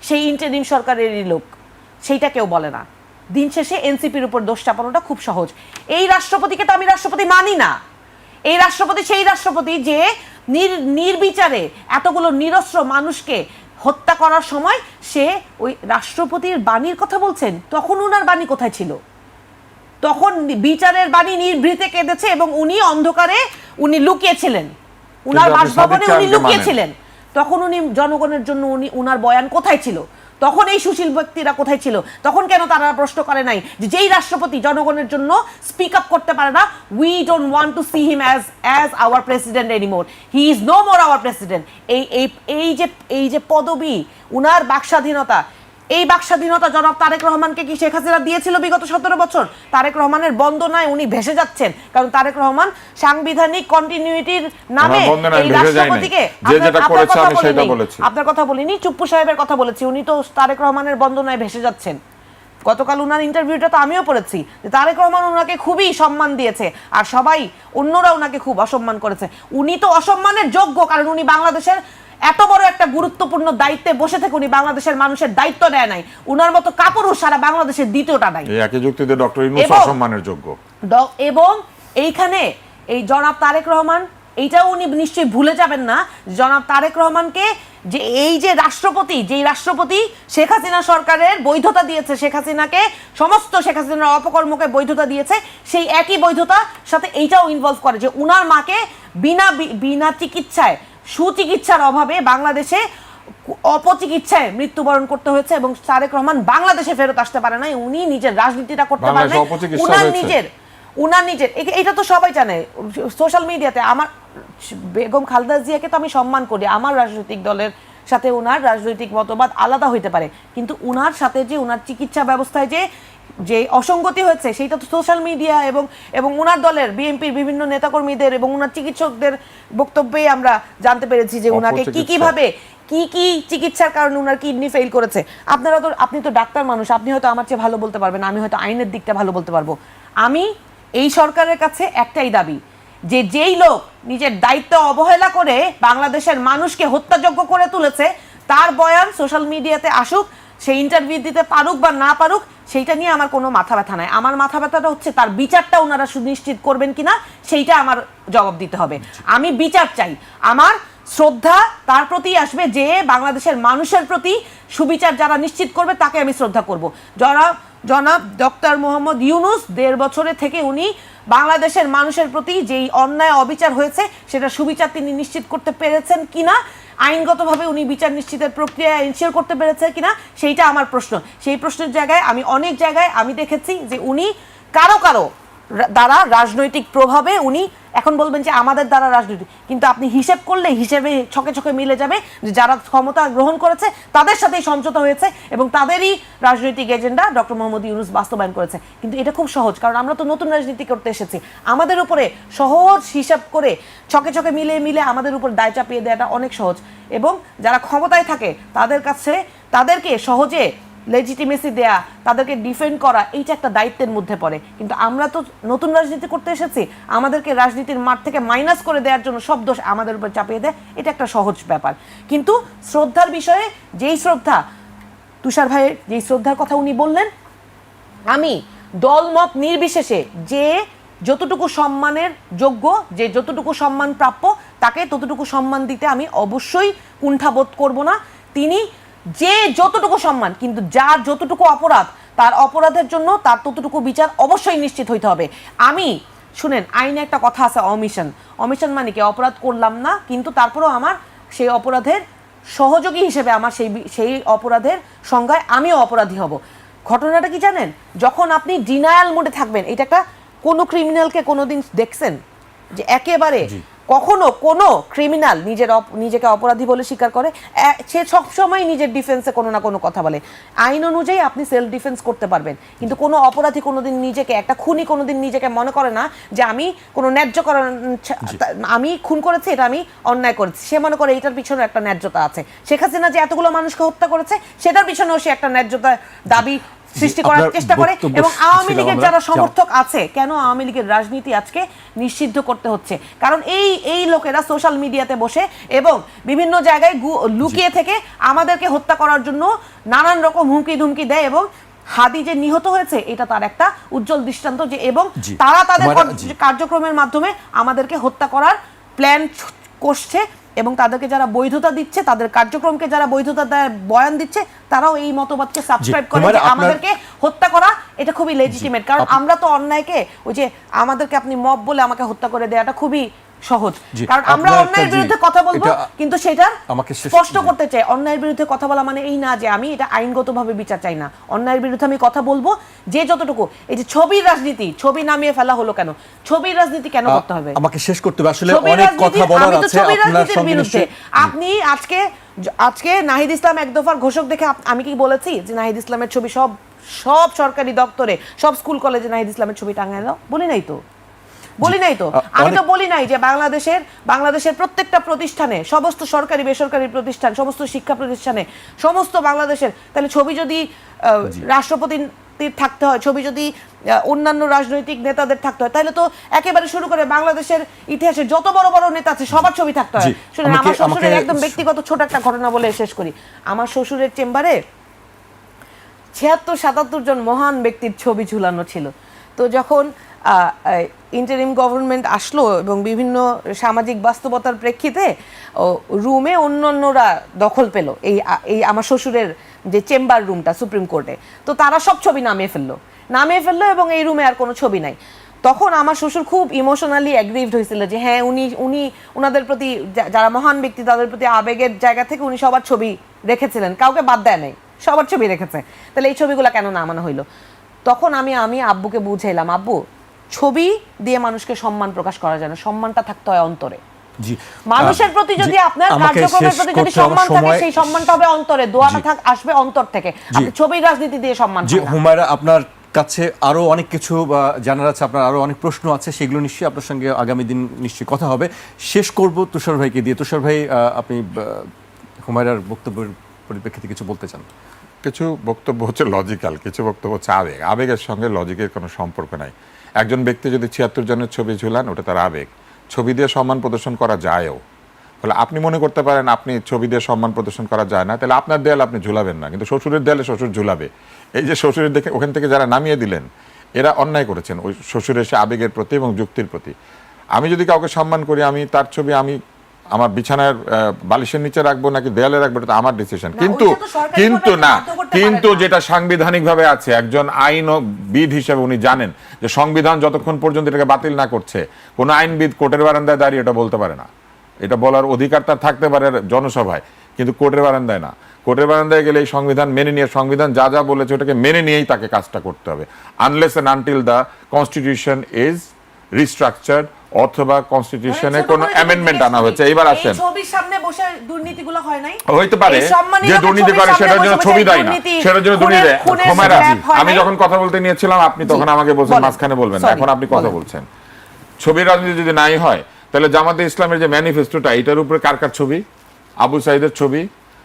সেই ইন্টারিম সরকারেরই লোক, সেইটা কেউ বলে না। দিন শেষে এনসিপির উপর দোষ চাপানোটা খুব সহজ। এই রাষ্ট্রপতিকে তো আমি রাষ্ট্রপতি মানি না। এই রাষ্ট্রপতি সেই রাষ্ট্রপতি যে নির্বিচারে এতগুলো নিরস্ত্র মানুষকে হত্যা করার সময় সে ওই রাষ্ট্রপতির বাণীর কথা বলছেন। তখন ওনার বাণী কোথায় ছিল? তখন বিচারের বাণী নিভৃতে কেঁদেছে এবং উনি অন্ধকারে উনি লুকিয়েছিলেন, উনার বাসভবনে উনি লুকিয়েছিলেন। তখন উনি জনগণের জন্য উনার বয়ান কোথায় ছিল? তখন এই সুশীল ব্যক্তিরা কোথায় ছিল? তখন কেন তারা প্রশ্ন করে নাই যে যেই রাষ্ট্রপতি জনগণের জন্য স্পিক আপ করতে পারে না, we don't want to see him as our president anymore, he is no more our president. এই যে পদবি, উনার বাকস্বাধীনতা, এই বাকস্বাধীনতা জনাব তারেক রহমানকে কি শেখ হাসিনা দিয়েছিল বিগত 17 বছর? তারেক রহমানের বন্দনায় উনি ভেসে যাচ্ছেন, কারণ তারেক রহমান সাংবিধানিক কন্টিনিউইটির নামে এই রাষ্ট্রপতিকে, আপনার কথা বলিনি, চুপ্পু সাহেবের কথা বলেছি, উনি তো তারেক রহমানের বন্দনায় ভেসে যাচ্ছেন। গতকাল উনার ইন্টারভিউটা তো আমিও পড়েছি যে তারেক রহমান ওনাকে খুবই সম্মান দিয়েছে আর সবাই অন্যরা ওনাকে খুব অসম্মান করেছে। উনি তো অসম্মানের যোগ্য, কারণ উনি বাংলাদেশের এত বড় একটা গুরুত্বপূর্ণ দায়িত্বে বসে থেকে উনি বাংলাদেশের মানুষের দায়িত্ব নেয় নাই। উনার মতো কাপুরুষ সারা বাংলাদেশের দ্বিতীয়টা নাই। এই একই যুক্তিতে ডক্টর ইউনূস অসম্মানের যোগ্য। এবং এইখানে এই জনাব তারেক রহমান, এইটাও উনি নিশ্চয়ই ভুলে যাবেন না, জনাব তারেক রহমানকে যে এই যে রাষ্ট্রপতি, যেই রাষ্ট্রপতি শেখ হাসিনা সরকারের বৈধতা দিয়েছে, শেখ হাসিনাকে সমস্ত শেখ হাসিনার অপকর্মকে বৈধতা দিয়েছে, সেই একই বৈধতার সাথে এইটাও ইনভলভ করে যে উনার মাকে বিনা চিকিৎসায়, সুচিকিৎসার অভাবে বাংলাদেশে অপচিকিৎসায় মৃত্যুবরণ করতে হয়েছে এবং তারেক রহমান বাংলাদেশে ফেরত আসতে পারে নাই। উনি নিজের রাজনীতিটা করতে পারেন উনার নিজের এটা তো সবাই জানে। সোশ্যাল মিডিয়াতে আমার বেগম খালেদা জিয়াকে তো আমি সম্মান করি, আমার রাজনৈতিক দলের সাথে উনার রাজনৈতিক মতবাদ আলাদা হইতে পারে, কিন্তু উনার সাথে যে উনার চিকিৎসা ব্যবস্থায় যে অসঙ্গতি হয়েছে সেইটা তো সোশ্যাল মিডিয়া এবং উনার দলের বিএনপির বিভিন্ন নেতাকর্মীদের এবং উনার চিকিৎসকদের বক্তব্যে আমরা জানতে পেরেছি যে উনাকে কিভাবে কি চিকিৎসার কারণে উনার কিডনি ফেল করেছে। আপনি তো ডাক্তার মানুষ, আপনি হয়তো আমার চেয়ে ভালো বলতে পারবেন, আমি হয়তো আইনের দিকটা ভালো বলতে পারবো। আমি এই সরকারের কাছে একটাই দাবি যে যেই লোক নিজের দায়িত্ব অবহেলা করে বাংলাদেশের মানুষকে হত্যাযোগ্য করে তুলেছে, তার বয়ান সোশ্যাল মিডিয়াতে আসুক, সে ইন্টারভিউ দিতে পারুক বা না পারুক, সেইটা নিয়ে আমার কোনো মাথা ব্যথা নাই। আমার মাথা ব্যথাটা হচ্ছে তার বিচারটা ওনারা সুনিশ্চিত করবেন কিনা, সেইটা আমার জবাব দিতে হবে। আমি বিচার চাই, আমার শ্রদ্ধা তার প্রতি আসবে যে বাংলাদেশের মানুষের প্রতি সুবিচার যারা নিশ্চিত করবে তাকে আমি শ্রদ্ধা করব। জনাব ডক্টর মোহাম্মদ ইউনূস 1.5 বছরে থেকে উনি বাংলাদেশের মানুষের প্রতি যেই অন্যায় অবিচার হয়েছে সেটা সুবিচার তিনি নিশ্চিত করতে পেরেছেন কিনা, আইনগতভাবে উনি বিচার নিশ্চিতের প্রক্রিয়া এনশিওর করতে পেরেছে কিনা, সেইটা আমার প্রশ্ন। সেই প্রশ্নের জায়গায় আমি অনেক জায়গায় আমি দেখেছি যে উনি কারো দ্বারা রাজনৈতিক প্রভাবে উনি এখন বলবেন যে আমাদের দ্বারা রাজনীতি, কিন্তু আপনি হিসেব করলে হিসেবে ছকে মিলে যাবে যে যারা ক্ষমতা গ্রহণ করেছে তাদের সাথেই সমঝোতা হয়েছে এবং তাদেরই রাজনৈতিক এজেন্ডা ডক্টর মোহাম্মদ ইউনূস বাস্তবায়ন করেছে। কিন্তু এটা খুব সহজ, কারণ আমরা তো নতুন রাজনীতি করতে এসেছি। আমাদের উপরে সহজ হিসাব করে ছকে মিলে আমাদের উপর দায় চাপিয়ে দেওয়াটা অনেক সহজ, এবং যারা ক্ষমতায় থাকে তাদেরকে সহজে লেজিটিমেসি দেয়া, তাদেরকে ডিফেন্ড করা, এইটা একটা দায়িত্বের মধ্যে পড়ে। কিন্তু আমরা তো নতুন রাজনীতি করতে এসেছি, আমাদেরকে রাজনীতির মাঠ থেকে মাইনাস করে দেওয়ার জন্য সব দোষ আমাদের উপর চাপিয়ে দেয়, এটা একটা সহজ ব্যাপার। কিন্তু শ্রদ্ধার বিষয়ে যেই শ্রদ্ধা, তুষার ভাইয়ের যেই শ্রদ্ধার কথা উনি বললেন, আমি দলমত নির্বিশেষে যে যতটুকু সম্মানের যোগ্য, যে যতটুকু সম্মান প্রাপ্য, তাকে ততটুকু সম্মান দিতে আমি অবশ্যই কুণ্ঠাবোধ করব না। তিনি যে যতটুকু সম্মান, কিন্তু যার যতটুকু অপরাধ, তার অপরাধের জন্য তার ততটুকু বিচার অবশ্যই নিশ্চিত হইতে হবে। শুনেন, আইনে একটা কথা আছে, অমিশন মানে কি, অপরাধ করলাম না কিন্তু তারপরেও আমার সেই অপরাধের সহযোগী হিসেবে আমার সেই অপরাধের সংজ্ঞায় আমিও অপরাধী হব। ঘটনাটা কি জানেন, যখন আপনি ডিনায়াল মোডে থাকবেন, এটা একটা কোনো ক্রিমিনালকে কোনোদিন দেখছেন যে একেবারে কখনো কোনো ক্রিমিনাল নিজেকে অপরাধী বলে স্বীকার করে? সে সবসময় নিজের ডিফেন্সে কোনো না কোনো কথা বলে। আইন অনুযায়ী আপনি সেলফ ডিফেন্স করতে পারবেন, কিন্তু কোনো অপরাধী কোনোদিন নিজেকে, একটা খুনি কোনোদিন নিজেকে মনে করে না যে আমি কোনো ন্যায্যকরণ, আমি খুন করেছি, এটা আমি অন্যায় করেছি। সে মনে করে এটার পিছনে একটা ন্যায্যতা আছে। শেখ হাসিনা যে এতগুলো মানুষকে হত্যা করেছে, সেটার পিছনেও সে একটা ন্যায্যতা দাবি সৃষ্টি করার চেষ্টা করে। এবং আওয়ামী লীগের যারা সমর্থক আছে, কেন আওয়ামী লীগের রাজনীতি আজকে নিষিদ্ধ করতে হচ্ছে? কারণ এই লোকেরা সোশ্যাল মিডিয়াতে বসে এবং বিভিন্ন জায়গায় লুকিয়ে থেকে আমাদেরকে হত্যা করার জন্য নানান রকম হুমকি ধুমকি দেয় এবং হাদি যে নিহত হয়েছে এটা তার একটা উজ্জ্বল দৃষ্টান্ত যে, এবং জি। তারা তাদের জি। কার্যক্রমের মাধ্যমে আমাদেরকে হত্যা করার প্ল্যান করছে, এবং তাদেরকে যারা বৈধতা দিচ্ছে, তাদের কার্যক্রমকে যারা বৈধতা দেয়, বয়ান দিচ্ছে, তারাও এই মতবাদকে সাবস্ক্রাইব করে হুমায়রা, যে আমাদেরকে হত্যা করা এটা খুবই লেজিটিমেট। কারণ আমরা তো অন্যায়কে, ওই যে আমাদেরকে আপনি মব বলে আমাকে হত্যা করে দেওয়াটা খুবই সহজ, জি, কারণ আমরা আপনার অন্যায়ের জি, বিরুদ্ধে কথা বলবো, এটা কিন্তু সেটা আমাকে স্পষ্ট করতে চাই। অন্যায়ের বিরুদ্ধে কথা বলা মানে এই না যে আমি এটা আইনগতভাবে বিচার চাই না, অন্যায়ের বিরুদ্ধে আমি কথা বলবো যে যতটুকু। এই যে ছবির রাজনীতি, ছবি নামিয়ে ফেলা হলো কেন, ছবির রাজনীতি কেন করতে হবে? আমাকে শেষ করতে হবে, আসলে ছবির অনেক রাজনীতি, কথা বলার আমি তো আছে ছবির আপনার রাজনীতির সঙ্গে বিরুদ্ধে। নিশ্চয়ই। আপনি আজকে নাহিদ ইসলাম এক দফার ঘোষক দেখে আমি কি বলেছি যে নাহিদ ইসলামের ছবি সব সরকারি দপ্তরে, সব স্কুল কলেজে নাহিদ ইসলামের ছবি টাঙায় দাও? বলি নাই তো, বলি নাই তো। আমি তো বলি নাই যে বাংলাদেশের প্রত্যেকটা প্রতিষ্ঠানে, সমস্ত সরকারি বেসরকারি প্রতিষ্ঠান, সমস্ত শিক্ষা প্রতিষ্ঠানে, সমস্ত বাংলাদেশের, তাহলে ছবি যদি রাষ্ট্রপতির থাকতে হয়, ছবি যদি অন্যান্য রাজনৈতিক নেতাদের থাকতে হয়, তাহলে তো একেবারে শুরু করে বাংলাদেশের ইতিহাসে যত বড় বড় নেতা আছে সবার ছবি থাকতে হয়। শুনুন, আমার শ্বশুরের একদম ব্যক্তিগত ছোট একটা ঘটনা বলে শেষ করি। আমার শ্বশুরের চেম্বারে ৭৬-৭৭ জন মহান ব্যক্তির ছবি ঝুলানো ছিল। তো যখন ইন্টারিম গভর্নমেন্ট আসলো এবং বিভিন্ন সামাজিক বাস্তবতার প্রেক্ষিতে রুমে অন্যান্যরা দখল পেল এই আমার শ্বশুরের যে চেম্বার রুমটা সুপ্রিম কোর্টে, তো তারা সব ছবি নামিয়ে ফেললো এবং এই রুমে আর কোনো ছবি নাই। তখন আমার শ্বশুর খুব ইমোশনালি অ্যাগ্রিভড হয়েছিল যে হ্যাঁ, উনি ওনাদের প্রতি, যারা মহান ব্যক্তি তাদের প্রতি আবেগের জায়গা থেকে উনি সবার ছবি রেখেছিলেন, কাউকে বাদ দেয় নাই, সবার ছবি রেখেছে, তাহলে এই ছবিগুলো কেন নামানো হইলো? তখন আমি আব্বুকে বুঝাইলাম, আব্বু, ছবি দিয়ে মানুষকে সম্মান প্রকাশ করা যায় না, সম্মানটা থাকতে হয় অন্তরে। জি, মানুষের প্রতি যদি আপনার কার্যক্রমের প্রতি যদি সম্মান থাকে, সেই সম্মানটা হবে অন্তরে, দোয়াটা আসবে অন্তর থেকে। আপনি ছবির রাজনীতি দিয়ে সম্মান জি। পান না। হুমায়রা, আপনার কাছে আরো অনেক কিছু জানার আছে, আপনার আরো অনেক প্রশ্ন আছে, সেগুলো নিশ্চয়ই আপনার সঙ্গে আগামী দিন নিশ্চয়ই কথা হবে। শেষ করব তুষার ভাইকে দিয়ে। তুষার ভাই, আপনি হুমায়রার বক্তব্যের পরিপ্রেক্ষিতে কিছু বলতে চান? কিছু বক্তব্য হচ্ছে লজিক্যাল, কিছু বক্তব্য হচ্ছে আবেগের সঙ্গে লজিকের কোনো সম্পর্ক নাই। একজন ব্যক্তি যদি ৭৬ জনের ছবি ঝুলান, ওটা তার আবেগ, ছবি দিয়ে সম্মান প্রদর্শন করা যায়ও। ফলে আপনি মনে করতে পারেন আপনি ছবি দিয়ে সম্মান প্রদর্শন করা যায় না, তাহলে আপনার দেয়ালে আপনি ঝুলাবেন না, কিন্তু শ্বশুরের দেয়ালে শ্বশুর ঝুলাবে। এই যে শ্বশুরের দেখে ওখান থেকে যারা নামিয়ে দিলেন, এরা অন্যায় করেছেন ওই শ্বশুরের সে আবেগের প্রতি এবং যুক্তির প্রতি। আমি যদি কাউকে সম্মান করি, আমি তার ছবি আমি আমার বিছানার বালিশের নিচে রাখবো নাকি দেয়ালে রাখবো, এটা আমার ডিসিশন। কিন্তু যেটা সাংবিধানিকভাবে আছে, একজন আইনবিদ হিসেবে উনি জানেন যে সংবিধান যতক্ষণ পর্যন্ত এটাকে বাতিল না করছে, কোন আইনবিদ কোর্টের বারান্দায় দাঁড়িয়ে এটা বলতে পারে না। এটা বলার অধিকার তার থাকতে পারে জনসভায়, কিন্তু কোর্টের বারান্দায় না। কোর্টের বারান্দায় গেলে এই সংবিধান মেনে নিয়ে, সংবিধান যা যা বলেছে ওটাকে মেনে নিয়েই তাকে কাজটা করতে হবে, unless and until the constitution is restructured অথবা কনস্টিটিউশনে কোনো অ্যামেন্ডমেন্ট আনা হয়েছে। এইবার আসেন, ছবির সামনে বসে দুর্নীতিগুলো হয় নাই, হইতে পারে যে দুর্নীতি করে সেটার জন্য ছবি দেয় না, সেটার জন্য দুর্নীতি দেয়। হুমায়রা, আমি যখন কথা বলতে নিয়েছিলাম আপনি তখন আমাকে বলছেন মাঝখানে বলবেন না, এখন আপনি কথা বলছেন। ছবির রাজনীতি যদি নাই হয়, তাহলে জামাতে ইসলামের যে ম্যানিফেস্টোটা, এটার উপরে কার কার ছবি? আবু সাইদের ছবি,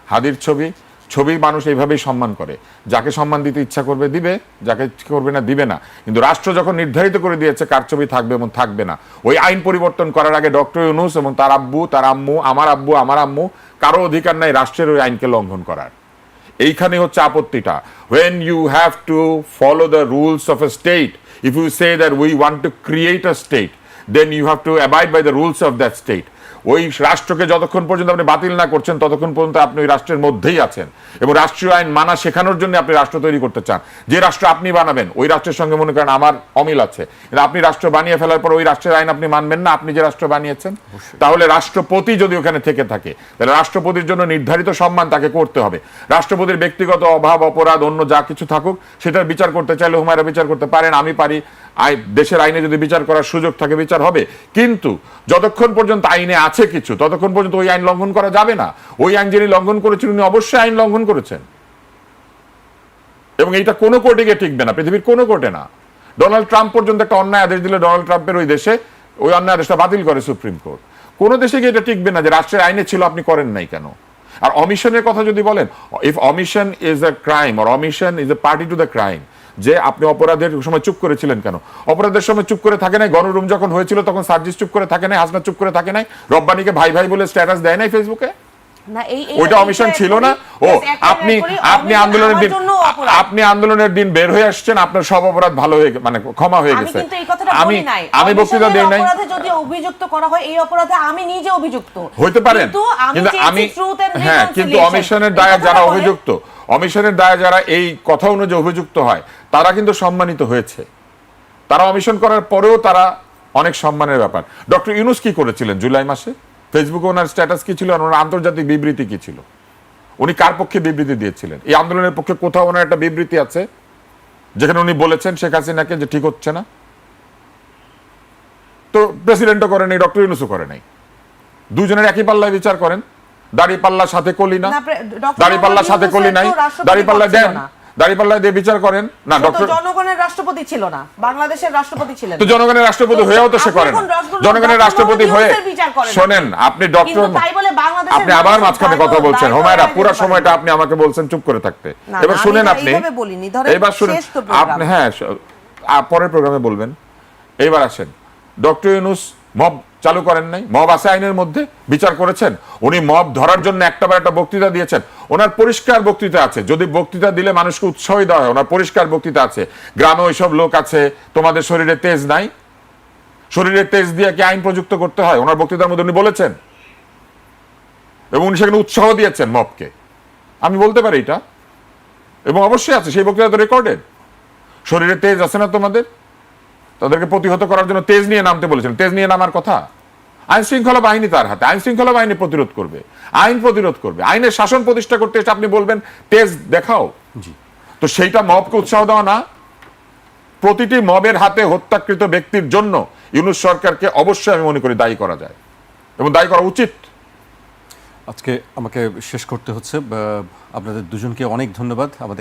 হাদির ছবি। ছবি মানুষ এইভাবেই সম্মান করে, যাকে সম্মান দিতে ইচ্ছা করবে দিবে, যাকে ইচ্ছা করবে না দিবে না। কিন্তু রাষ্ট্র যখন নির্ধারিত করে দিয়েছে কার ছবি থাকবে এবং থাকবে না, ওই আইন পরিবর্তন করার আগে ডক্টর ইউনূস এবং তার আব্বু, তার আম্মু, আমার আম্মু কারো অধিকার নাই রাষ্ট্রের ওই আইনকে লঙ্ঘন করার। এইখানে হচ্ছে আপত্তিটা। when you have to follow the rules of a state, if you say that we want to create a state, then you have to abide by the rules of that state. ওই রাষ্ট্রকে যতক্ষণ পর্যন্ত আপনি বাতিল না করছেন, ততক্ষণ পর্যন্ত আপনি ওই রাষ্ট্রের মধ্যেই আছেন, এবং রাষ্ট্রীয় আইন মানা শেখানোর জন্য আপনি রাষ্ট্র তৈরি করতে চান। যে রাষ্ট্র আপনি বানাবেন, ওই রাষ্ট্রের সঙ্গে মনে করেন আমার অমিল আছে, আপনি রাষ্ট্র বানিয়ে ফেলার পর ওই রাষ্ট্রের আইন আপনি মানবেন না, আপনি যে রাষ্ট্র বানিয়েছেন। তাহলে রাষ্ট্রপতি যদি ওখানে থেকে থাকে, তাহলে রাষ্ট্রপতির জন্য নির্ধারিত সম্মান তাকে করতে হবে। রাষ্ট্রপতির ব্যক্তিগত অভাব, অপরাধ, অন্য যা কিছু থাকুক, সেটার বিচার করতে চাইলে হুমায়রা বিচার করতে পারেন, আমি পারি। দেশের আইনে যদি বিচার করার সুযোগ থাকে বিচার হবে, কিন্তু যতক্ষণ পর্যন্ত আইনে আছে কিছু, ততক্ষণ পর্যন্ত ওই আইন লঙ্ঘন করা যাবে না। ওই আইন যিনি লঙ্ঘন করেছেন উনি অবশ্যই আইন লঙ্ঘন করেছেন, এবং এইটা কোনো কোর্টে গিয়ে টিকবে না, পৃথিবীর কোনো কোর্টে না। ডোনাল্ড ট্রাম্প পর্যন্ত একটা অন্যায় আদেশ দিলে ডোনাল্ড ট্রাম্পের ওই দেশে ওই অন্যায় আদেশটা বাতিল করে সুপ্রিম কোর্ট। কোনো দেশে গিয়ে এটা টিকবে না যে রাষ্ট্রের আইনে ছিল আপনি করেন নাই কেন। আর অমিশনের কথা যদি বলেন, if omission is a crime or omission is a party to the crime, যে আপনি অপরাধের সময় চুপ করেছিলেন কেন? অপরাধের সময় চুপ করে থাকে নাই? গণরুম যখন হয়েছিল তখন সার্জিস চুপ করে থাকে নাই? হাসনা চুপ করে থাকে নাই? রব্বানিকে ভাই ভাই বলে স্ট্যাটাস দেয় নাই ফেসবুকে? না, ওইটা অমিশন ছিল না। ও আপনি আন্দোলনের দিন বের হয়ে আসছেন, আপনার সব অপরাধ ভালো হয়ে মানে ক্ষমা হয়ে গেছে। আমি বক্তৃতা দেই নাই। অপরাধে যদি অভিযুক্ত করা হয়, এই অপরাধে আমি নিজে অভিযুক্ত হইতে পারেন, কিন্তু হ্যাঁ, কিন্তু অমিশনের দায়ে যারা অভিযুক্ত, অমিশনের দায়ে যারা এই কথা অনুযায়ী অভিযুক্ত হয়, তারা কিন্তু সম্মানিত হয়েছে। তারা অমিশন করার পরেও তারা অনেক সম্মানের ব্যাপার। ডক্টর ইউনূস কি করেছিলেন জুলাই মাসে? ফেসবুকে ওনার স্ট্যাটাস কি ছিল, ওনার আন্তর্জাতিক বিবৃতি কি ছিল? উনি কার পক্ষে বিবৃতি দিয়েছিলেন? এই আন্দোলনের পক্ষে কোথাও ওনার একটা বিবৃতি আছে যেখানে উনি বলেছেন শেখ হাসিনাকে যে ঠিক হচ্ছে না? তো প্রেসিডেন্টও করে নাই, ডক্টর ইউনূসও করে নাই। দুজনের একই পাল্লায় বিচার করেন। দাড়িপাল্লার সাথে কলি না, দাড়িপাল্লার সাথে কলি নাই, দাড়িপাল্লা দেন, দাড়িপাল্লা দিয়ে বিচার করেন না। ডক্টর জনগণের রাষ্ট্রপতি ছিল না, বাংলাদেশের রাষ্ট্রপতি ছিলেন। তো জনগণের রাষ্ট্রপতি হয়েও তো সে করেন। জনগণের রাষ্ট্রপতি হয়ে শোনেন, আপনি ডক্টর, আপনি আবার মাঝখানে কথা বলছেন। হোমায়রা, পুরো সময়টা আপনি আমাকে বলছেন চুপ করে থাকতে। এবার শুনেন, আপনি এবার শুনেন, আপনি হ্যাঁ পরের প্রোগ্রামে বলবেন। এবার আসেন, ডক্টর ইউনূস মব চালু করেন নাই? মব আছে আইনের মধ্যে, বিচার করেছেন। উনি মব ধরার জন্য একটাবার একটা বক্তৃতা দিয়েছেন। ওনার পরিষ্কার বক্তৃতা আছে, যদি বক্তৃতা দিলে মানুষকে উৎসাহ দেওয়া হয়, ওনার পরিষ্কার বক্তৃতা আছে। গ্রামে ওইসব লোক আছে, তোমাদের শরীরে তেজ নাই, শরীরে তেজ দিয়ে কি আইন প্রযুক্ত করতে হয়? ওনার বক্তৃতার মধ্যে উনি বলেছেন, এবং উনি সেখানে উৎসাহ দিয়েছেন মবকে। আমি বলতে পারি এটা, এবং অবশ্যই আছে, সেই বক্তৃতা তো রেকর্ডেড। শরীরে তেজ আছে না তোমাদের, তাদেরকে প্রতিহত করার জন্য তেজ নিয়ে নামতে বলেছেন। তেজ নিয়ে নামার কথা? আইন শৃঙ্খলা বাহিনী তার হাতে, আইন শৃঙ্খলা বাহিনী প্রতিরোধ করবে, আইন প্রতিরোধ করবে। আইনের শাসন প্রতিষ্ঠা করতে এসে আপনি বলবেন তেজ দেখাও? তো সেইটা মবকে উৎসাহ দেওয়া না? প্রতিটি মবের হাতে হত্যাকৃত ব্যক্তির জন্য ইউনূস সরকারকে অবশ্যই আমি মনে করি দায়ী করা যায়, এবং দায়ী করা উচিত। আজকে আমাকে শেষ করতে হচ্ছে। আপনাদের দুজনকে অনেক ধন্যবাদ। আমাদের